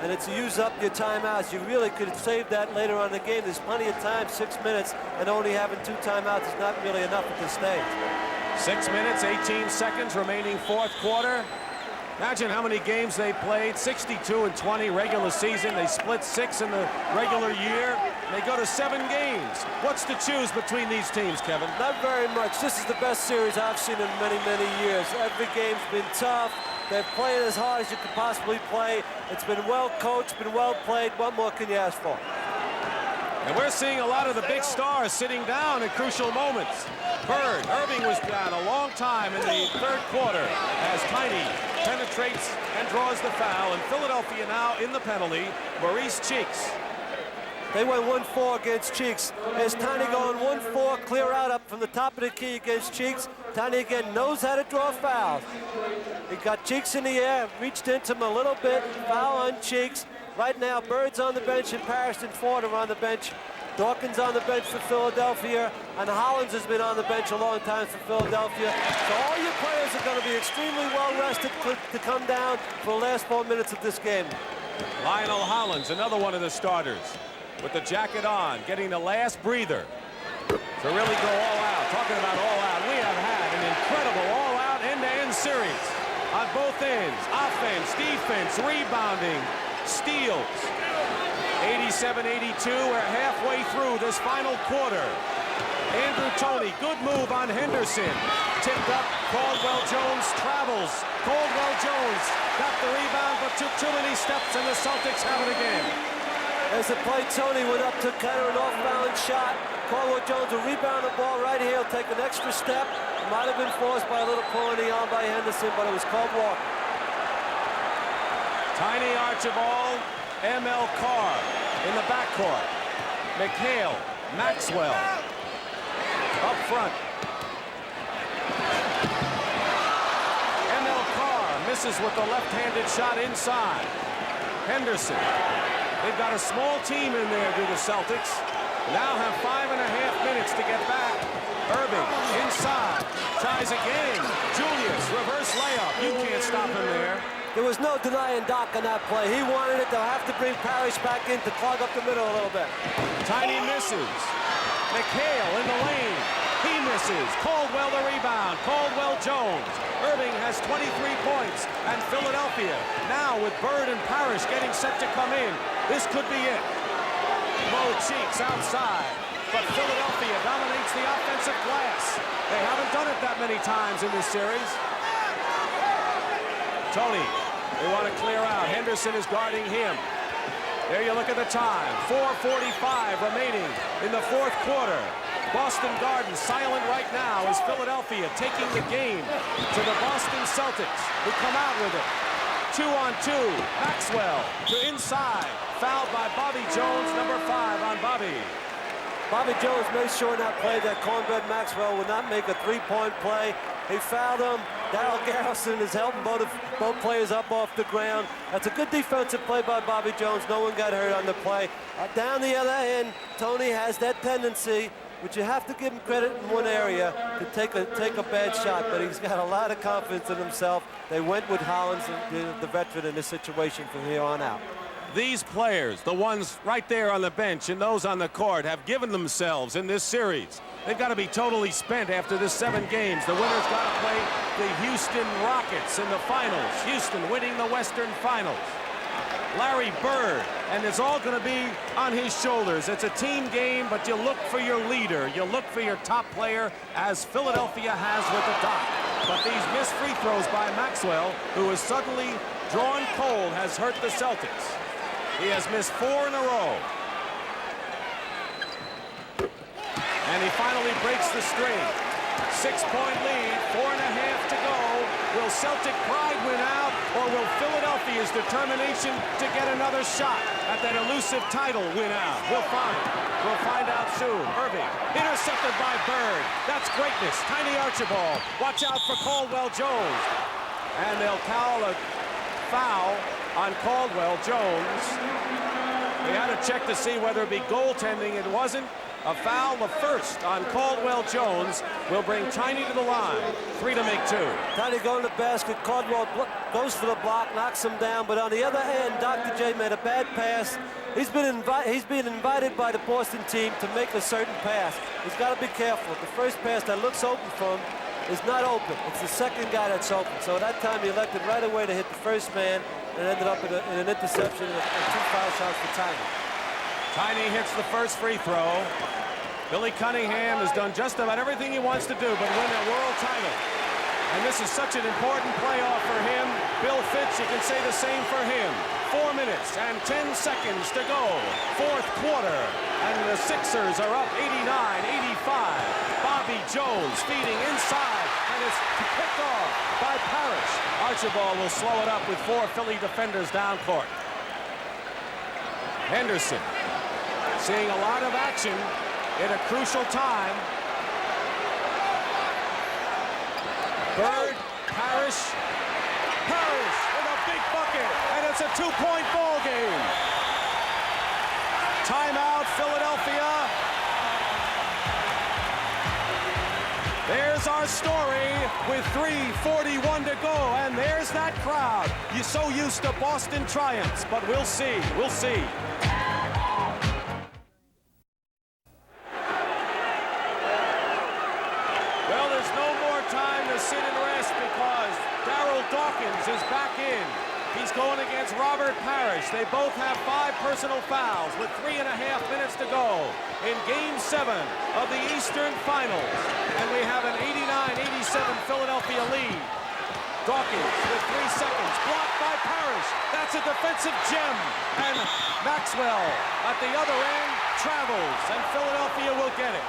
And it's use up your timeouts. You really could save that later on in the game. There's plenty of time, 6 minutes, and only having 2 timeouts is not really enough at this stage. 6 minutes, 18 seconds remaining 4th quarter. Imagine how many games they played. 62-20 regular season. They split 6 in the regular year. They go to 7 games. What's to choose between these teams, Kevin? Not very much. This is the best series I've seen in many, many years. Every game's been tough. They've played as hard as you could possibly play. It's been well coached, been well played. What more can you ask for? And we're seeing a lot of the big stars sitting down in crucial moments. Bird, Irving was down a long time in the 3rd quarter as Tiny penetrates and draws the foul. And Philadelphia now in the penalty, Maurice Cheeks. They went 1-4 against Cheeks. There's Tiny going 1-4, clear out up from the top of the key against Cheeks. Tiny again knows how to draw fouls. He got Cheeks in the air, reached into him a little bit, foul on Cheeks. Right now, Bird's on the bench and Parrish and Ford are on the bench. Dawkins on the bench for Philadelphia, and Hollins has been on the bench a long time for Philadelphia. So all your players are going to be extremely well rested to come down for the last 4 minutes of this game. Lionel Hollins, another one of the starters, with the jacket on, getting the last breather to really go all out. Talking about all out, we have had an incredible all-out end-to-end series on both ends. Offense, defense, rebounding, steals. 87-82, we're halfway through this final quarter. Andrew Toney, good move on Henderson. Tipped up, Caldwell Jones travels. Caldwell Jones got the rebound, but took too many steps, and the Celtics have it again. As the play, Toney went up to kind of an off-balance shot. Caldwell Jones will rebound the ball right here. He'll take an extra step. Might have been forced by a little pull in the arm by Henderson, but it was called walk. Tiny Archibald, M.L. Carr in the backcourt. McHale, Maxwell up front. M.L. Carr misses with the left-handed shot inside. Henderson. They've got a small team in there, do the Celtics. Now have 5.5 minutes to get back. Irving inside, tries again. Julius, reverse layup. You can't stop him there. There was no denying Doc on that play. He wanted it. They'll have to bring Parrish back in to clog up the middle a little bit. Tiny misses. McHale in the lane. He misses. Caldwell the rebound. Caldwell Jones. Irving has 23 points. And Philadelphia now with Bird and Parrish getting set to come in. This could be it. Mo Cheeks outside. But Philadelphia dominates the offensive glass. They haven't done it that many times in this series. Tony, they want to clear out. Henderson is guarding him. There you look at the time. 4:45 remaining in the 4th quarter. Boston Garden silent right now as Philadelphia taking the game to the Boston Celtics, who come out with it. 2-on-2. Maxwell to inside. Fouled by Bobby Jones, number 5 on Bobby. Bobby Jones made sure in that play that Cornbread Maxwell would not make a 3-point play. He fouled him. Darryl Garrison is helping both players up off the ground. That's a good defensive play by Bobby Jones. No one got hurt on the play. Down the other end, Tony has that tendency but you have to give him credit in one area to take a bad shot. But he's got a lot of confidence in himself. They went with Hollins, the veteran, in this situation from here on out. These players, the ones right there on the bench and those on the court, have given themselves in this series. They've got to be totally spent after this 7 games. The winner's got to play the Houston Rockets in the finals. Houston winning the Western Finals. Larry Bird, and it's all going to be on his shoulders. It's a team game, but you look for your leader. You look for your top player, as Philadelphia has with the Doc. But these missed free throws by Maxwell, who is suddenly drawn cold, has hurt the Celtics. He has missed 4 in a row. And he finally breaks the string. 6-point lead, 4.5 to go. Will Celtic pride win out, or will Philadelphia's determination to get another shot at that elusive title win out? We'll find. We'll find out soon. Irving, intercepted by Bird. That's greatness. Tiny Archibald. Watch out for Caldwell Jones. And they'll call a foul on Caldwell Jones. We had to check to see whether it be goaltending. It wasn't. A foul, the first on Caldwell Jones, will bring Tiny to the line. 3 to make 2. Tiny going to the basket. Caldwell goes for the block, knocks him down. But on the other hand, Dr. J made a bad pass. He's being invited by the Boston team to make a certain pass. He's got to be careful. The first pass that looks open for him is not open. It's the second guy that's open. So that time he elected right away to hit the first man and ended up in an interception and 2 foul shots for Tiny. Tiny hits the first free throw. Billy Cunningham has done just about everything he wants to do but win a world title. And this is such an important playoff for him. Bill Fitch, you can say the same for him. 4 minutes and 10 seconds to go. 4th quarter. And the Sixers are up 89-85. Bobby Jones feeding inside, and it's picked off by Parrish. Archibald will slow it up with 4 Philly defenders down court. Henderson seeing a lot of action in a crucial time. Bird, Parrish with a big bucket, and it's a 2-point ball game. Timeout, Philadelphia. There's our story with 3:41 to go, and there's that crowd. You're so used to Boston triumphs, but we'll see. We'll see. Well, there's no more time to sit and rest because Darryl Dawkins is back in. He's going against Robert Parrish. They both have 5 personal fouls with 3.5 minutes to go in Game 7 of the Eastern Finals. And we have an 89-87 Philadelphia lead. Dawkins with 3 seconds, blocked by Parrish. That's a defensive gem. And Maxwell at the other end travels, and Philadelphia will get it.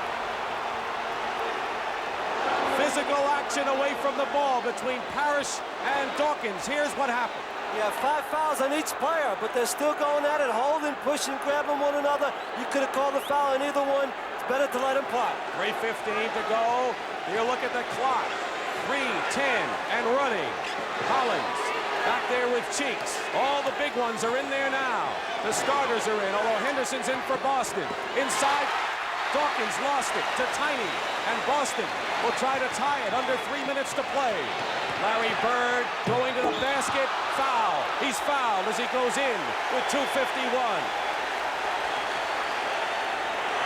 Physical action away from the ball between Parrish and Dawkins. Here's what happened. You have 5 fouls on each player, but they're still going at it, holding, pushing, grabbing one another. You could have called a foul on either one. It's better to let them play. 3:15 to go. You look at the clock. 3:10 and running. Hollins back there with Cheeks. All the big ones are in there now. The starters are in, although Henderson's in for Boston. Inside, Dawkins lost it to Tiny, and Boston will try to tie it under 3 minutes to play. Larry Bird going to the basket, foul. He's fouled as he goes in with 2:51.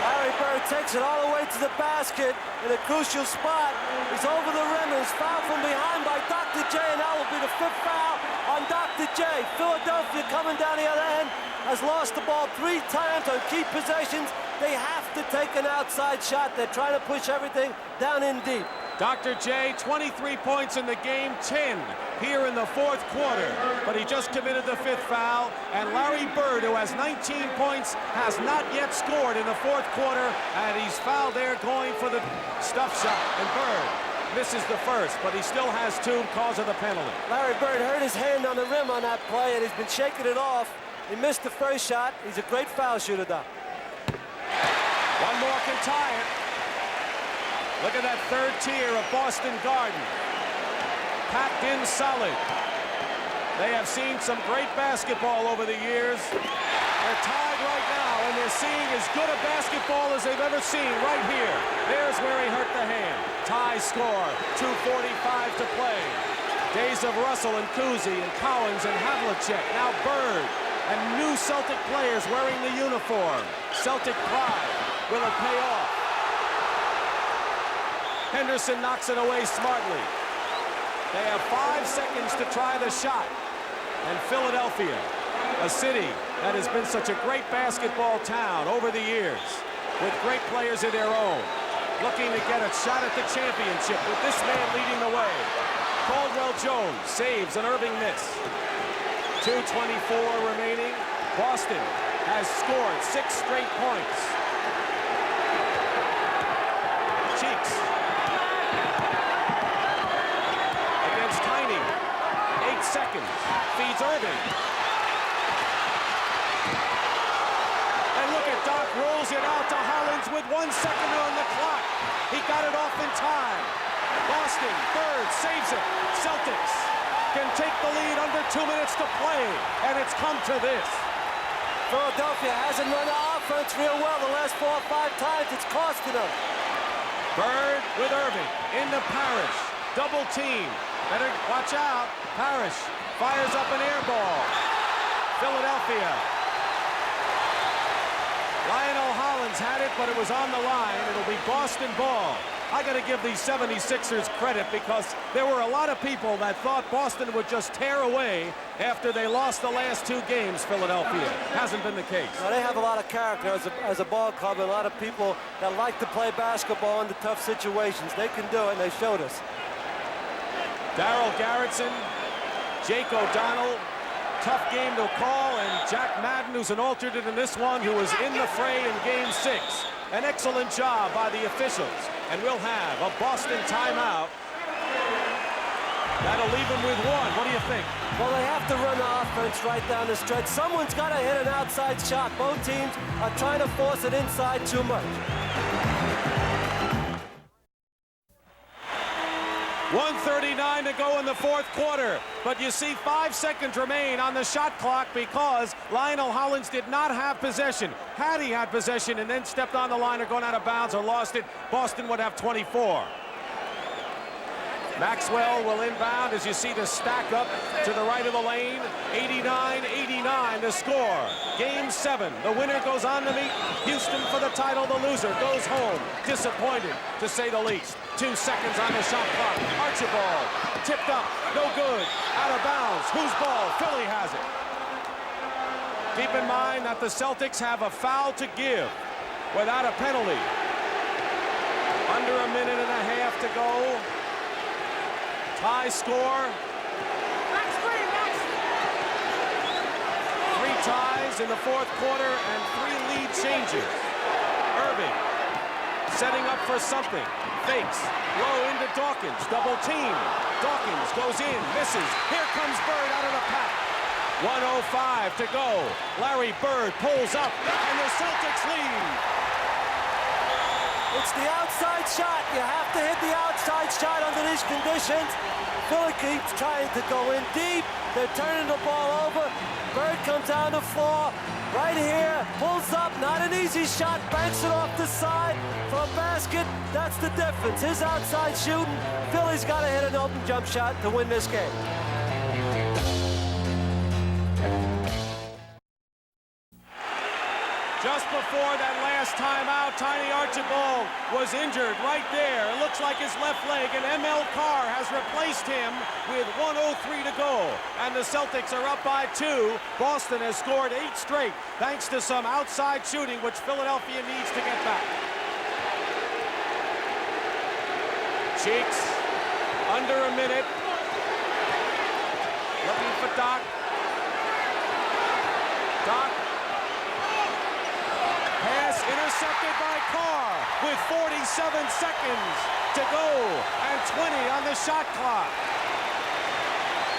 Larry Bird takes it all the way to the basket in a crucial spot. He's over the rim and is fouled from behind by Dr. J, and that will be the 5th foul on Dr. J. Philadelphia coming down the other end has lost the ball 3 times on key possessions. They have to take an outside shot. They're trying to push everything down in deep. Dr. J, 23 points in the game, 10 here in the 4th quarter. But he just committed the 5th foul. And Larry Bird, who has 19 points, has not yet scored in the 4th quarter. And he's fouled there going for the stuff shot. And Bird misses the first, but he still has 2 because of the penalty. Larry Bird hurt his hand on the rim on that play, and he's been shaking it off. He missed the first shot. He's a great foul shooter, though. One more can tie it. Look at that 3rd tier of Boston Garden. Packed in solid. They have seen some great basketball over the years. They're tied right now, and they're seeing as good a basketball as they've ever seen right here. There's where he hurt the hand. Tie score, 2:45 to play. Days of Russell and Kuzi and Collins and Havlicek. Now Bird and new Celtic players wearing the uniform. Celtic pride. Will it pay off? Henderson knocks it away smartly. They have 5 seconds to try the shot. And Philadelphia, a city that has been such a great basketball town over the years, with great players of their own, looking to get a shot at the championship with this man leading the way. Caldwell Jones saves an Irving miss. 2:24 remaining. Boston has scored 6 straight points. Cheeks against Tiny. 8 seconds. Feeds Irving. And look at Doc rolls it out to Hollins with 1 second on the clock. He got it off in time. Boston, Bird saves it. Celtics can take the lead under 2 minutes to play, and it's come to this. Philadelphia hasn't run the offense real well the last 4 or 5 times. It's costing them. Bird with Irving into Parrish. Double team. Better watch out. Parrish fires up an air ball. Philadelphia. Lionel Hollins had it, but it was on the line. It'll be Boston ball. I got to give these 76ers credit because there were a lot of people that thought Boston would just tear away after they lost the last 2 games. Philadelphia hasn't been the case. Now, they have a lot of character as a ball club, and a lot of people that like to play basketball under tough situations. They can do it, and they showed us. Darryl Garrettson, Jake O'Donnell, tough game to call, and Jack Madden, who's an alternate in this one, who was in the fray in Game 6. An excellent job by the officials, and we'll have a Boston timeout. That'll leave them with 1. What do you think? Well, they have to run the offense right down the stretch. Someone's got to hit an outside shot. Both teams are trying to force it inside too much. 1:39 to go in the 4th quarter. But you see 5 seconds remain on the shot clock because Lionel Hollins did not have possession. Had he had possession and then stepped on the line or gone out of bounds or lost it, Boston would have 24. Maxwell will inbound as you see the stack up to the right of the lane. 89-89 the score. Game 7. The winner goes on to meet Houston for the title. The loser goes home disappointed, to say the least. 2 seconds on the shot clock. Archibald tipped up, no good, out of bounds. Whose ball? Philly has it. Keep in mind that the Celtics have a foul to give without a penalty. Under a minute and a half to go. Tie score. 3 ties in the 4th quarter and 3 lead changes. Irving setting up for something. Fakes. Low into Dawkins. Double team. Dawkins goes in. Misses. Here comes Bird out of the pack. 1:05 to go. Larry Bird pulls up, and the Celtics lead. It's the outside shot. You have to hit the outside shot under these conditions. Philly keeps trying to go in deep. They're turning the ball over. Bird comes down the floor. Right here, pulls up, not an easy shot, banks it off the side for a basket. That's the difference. His outside shooting. Philly's got to hit an open jump shot to win this game. Just before that last timeout, Tiny Archibald was injured right there. It looks like his left leg, and ML Carr has replaced him with 1:03 to go. And the Celtics are up by 2. Boston has scored 8 straight, thanks to some outside shooting, which Philadelphia needs to get back. Cheeks, under a minute. Looking for Doc. Doc. Pass intercepted by Carr with 47 seconds to go and 20 on the shot clock.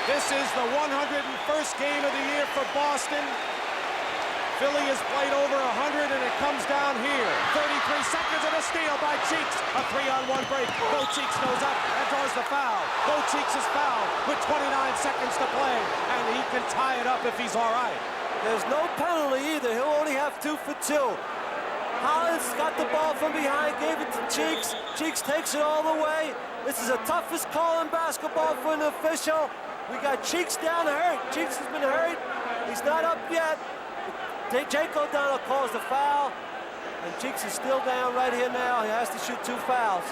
This is the 101st game of the year for Boston. Philly has played over 100, and it comes down here. 33 seconds and a steal by Cheeks. A 3-on-1 break. Bo Cheeks goes up and draws the foul. Bo Cheeks is fouled with 29 seconds to play, and he can tie it up if he's all right. There's no penalty either. He'll only have 2 for 2. Hollins got the ball from behind, gave it to Cheeks. Cheeks takes it all the way. This is the toughest call in basketball for an official. We got Cheeks down hurt. Cheeks has been hurt. He's not up yet. Jake O'Donnell calls the foul, and Cheeks is still down right here now. He has to shoot 2 fouls.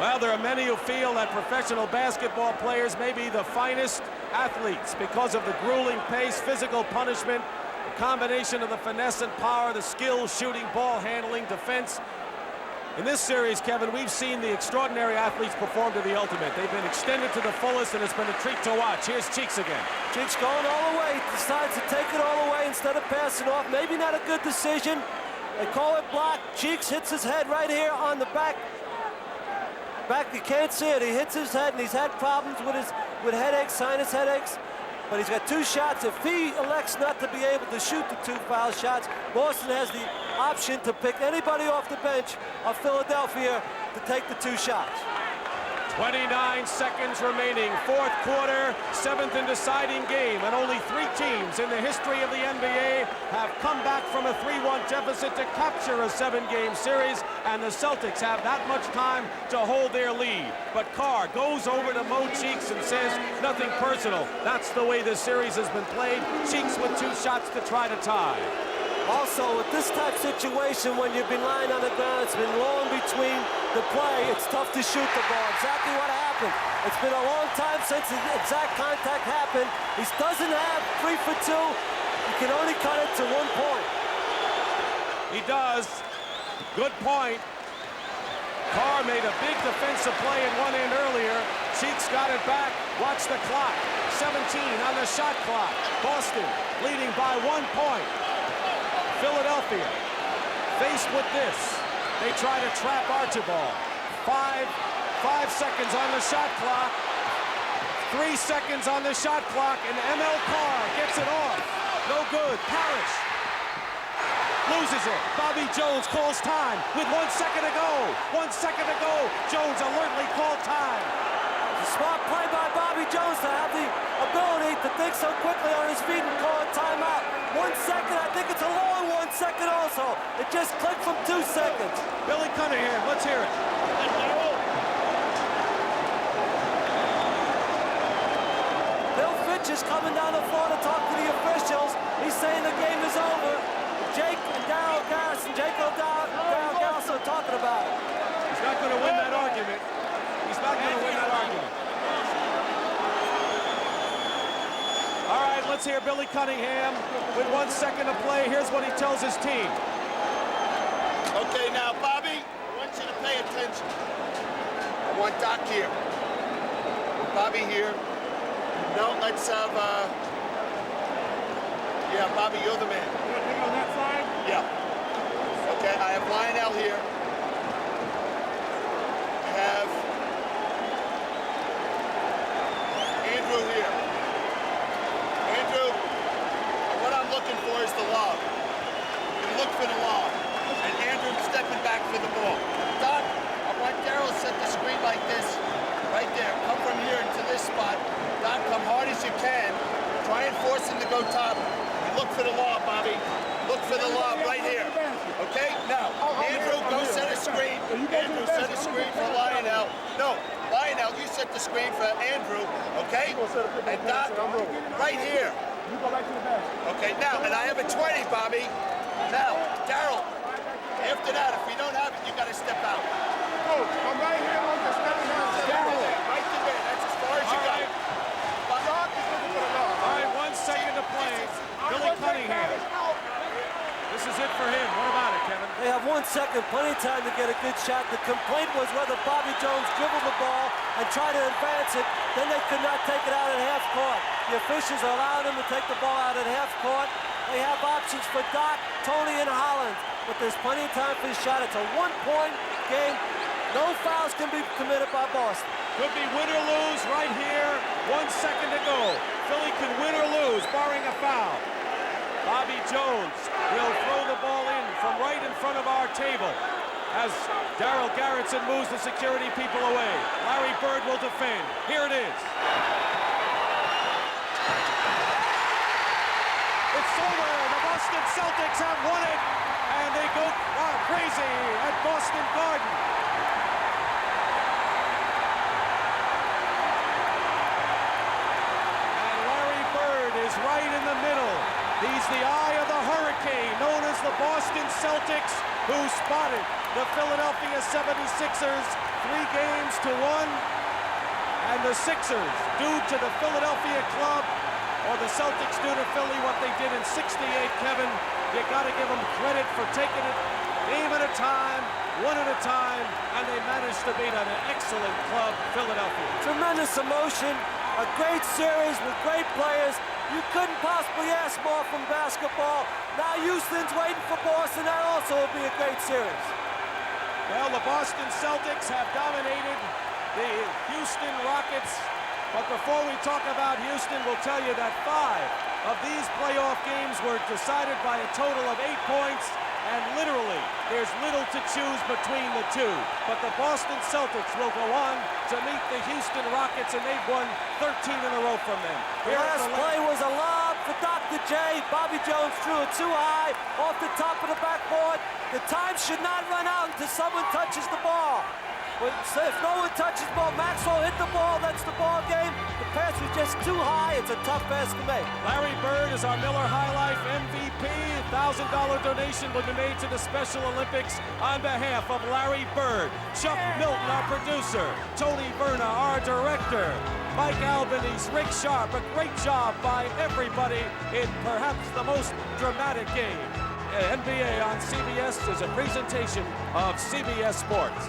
Well, there are many who feel that professional basketball players may be the finest athletes because of the grueling pace, physical punishment, the combination of the finesse and power, the skill, shooting, ball handling, defense. In this series, Kevin, we've seen the extraordinary athletes perform to the ultimate. They've been extended to the fullest, and it's been a treat to watch. Here's Cheeks again. Cheeks going all the way. Decides to take it all the way instead of passing off. Maybe not a good decision. They call it block. Cheeks hits his head right here on the back. You can't see it. He hits his head, and he's had problems with headaches, sinus headaches. But he's got 2 shots. If he elects not to be able to shoot the 2 foul shots, Boston has the option to pick anybody off the bench of Philadelphia to take the 2 shots. 29 seconds remaining, 4th quarter, 7th and deciding game, and only 3 teams in the history of the NBA have come back from a 3-1 deficit to capture a 7-game series, and the Celtics have that much time to hold their lead. But Carr goes over to Mo Cheeks and says, nothing personal. That's the way this series has been played. Cheeks with 2 shots to try to tie. Also, with this type of situation, when you've been lying on the ground, it's been long between the play, it's tough to shoot the ball. Exactly what happened. It's been a long time since the exact contact happened. He doesn't have 3 for 2. He can only cut it to 1 point. He does. Good point. Carr made a big defensive play in one end earlier. Cheeks got it back. Watch the clock. 17 on the shot clock. Boston leading by 1 point. Philadelphia faced with this. They try to trap Archibald. 5 seconds on the shot clock. 3 seconds on the shot clock, and ML Carr gets it off. No good. Parrish loses it. Bobby Jones calls time with 1 second to go. 1 second to go. Jones alertly called time. It's a smart play by Bobby Jones to have the ability to think so quickly on his feet and call a timeout. 1 second, I think it's a long 1 second also. It just clicked from 2 seconds. Billy Cunningham, let's hear it. Bill Fitch is coming down the floor to talk to the officials. He's saying the game is over. Jake and Darryl Garrison, Darryl Garrison are talking about it. He's not going to win that argument. He's not going to win that argument. All right, let's hear Billy Cunningham with 1 second to play. Here's what he tells his team. Okay, now, Bobby, I want you to pay attention. I want Doc here. Bobby here. No, let's have, yeah, Bobby, you're the man. You want to take on that side? Yeah. Okay, I have Lionel here. I have Andrew here. Andrew, what I'm looking for is the lob. You look for the lob. And Andrew stepping back for the ball. Doc, I want Darryl to set the screen like this. Right there. Come from here into this spot. Doc, come hard as you can. Try and force him to go top. And look for the lob, Bobby. Look for the lob right here. Okay? Now, Andrew, go set a screen. Andrew, set a screen for Lionel. No, Lionel, you set the screen for Andrew. Okay? And Doc, right here. You go back to the basket. Okay, now, and I have a 20, Bobby. Now, Darryl, after that, if we don't have it, you got to step out. Coach, I'm right here on the step down. Right to there. That's as far as you got. All right, 1 second to play. Billy Cunningham. This is it for him. What about it, Kevin? They have 1 second, plenty of time to get a good shot. The complaint was whether Bobby Jones dribbled the ball and tried to advance it. Then they could not take it out at half court. The officials allowed him to take the ball out at half court. They have options for Doc, Tony, and Holland, but there's plenty of time for the shot. It's a 1-point game. No fouls can be committed by Boston. Could be win or lose right here. 1 second to go. Philly can win or lose, barring a foul. Bobby Jones will throw the ball in from right in front of our table as Darryl Garrison moves the security people away. Larry Bird will defend. Here it is. Boston Celtics have won it, and they go crazy at Boston Garden. And Larry Bird is right in the middle. He's the eye of the hurricane, known as the Boston Celtics, who spotted the Philadelphia 76ers 3 games to 1. And the Sixers, due to the Philadelphia club, or the Celtics do to Philly what they did in '68, Kevin. You got to give them credit for taking it game at a time, one at a time, and they managed to beat an excellent club, Philadelphia. Tremendous emotion, a great series with great players. You couldn't possibly ask more from basketball. Now Houston's waiting for Boston. That also will be a great series. Well, the Boston Celtics have dominated the Houston Rockets. But before we talk about Houston, we'll tell you that 5 of these playoff games were decided by a total of 8 points, and literally, there's little to choose between the two. But the Boston Celtics will go on to meet the Houston Rockets, and they've won 13 in a row from them. The last play was a lob for Dr. J. Bobby Jones threw it too high off the top of the backboard. The time should not run out until someone touches the ball. If no one touches the ball, Maxwell hit the ball, that's the ball game. The pass was just too high. It's a tough pass to make. Larry Bird is our Miller High Life MVP. $1,000 donation will be made to the Special Olympics on behalf of Larry Bird, Chuck Milton, our producer, Tony Verna, our director, Mike Albanese, Rick Sharp. A great job by everybody in perhaps the most dramatic game. NBA on CBS is a presentation of CBS Sports.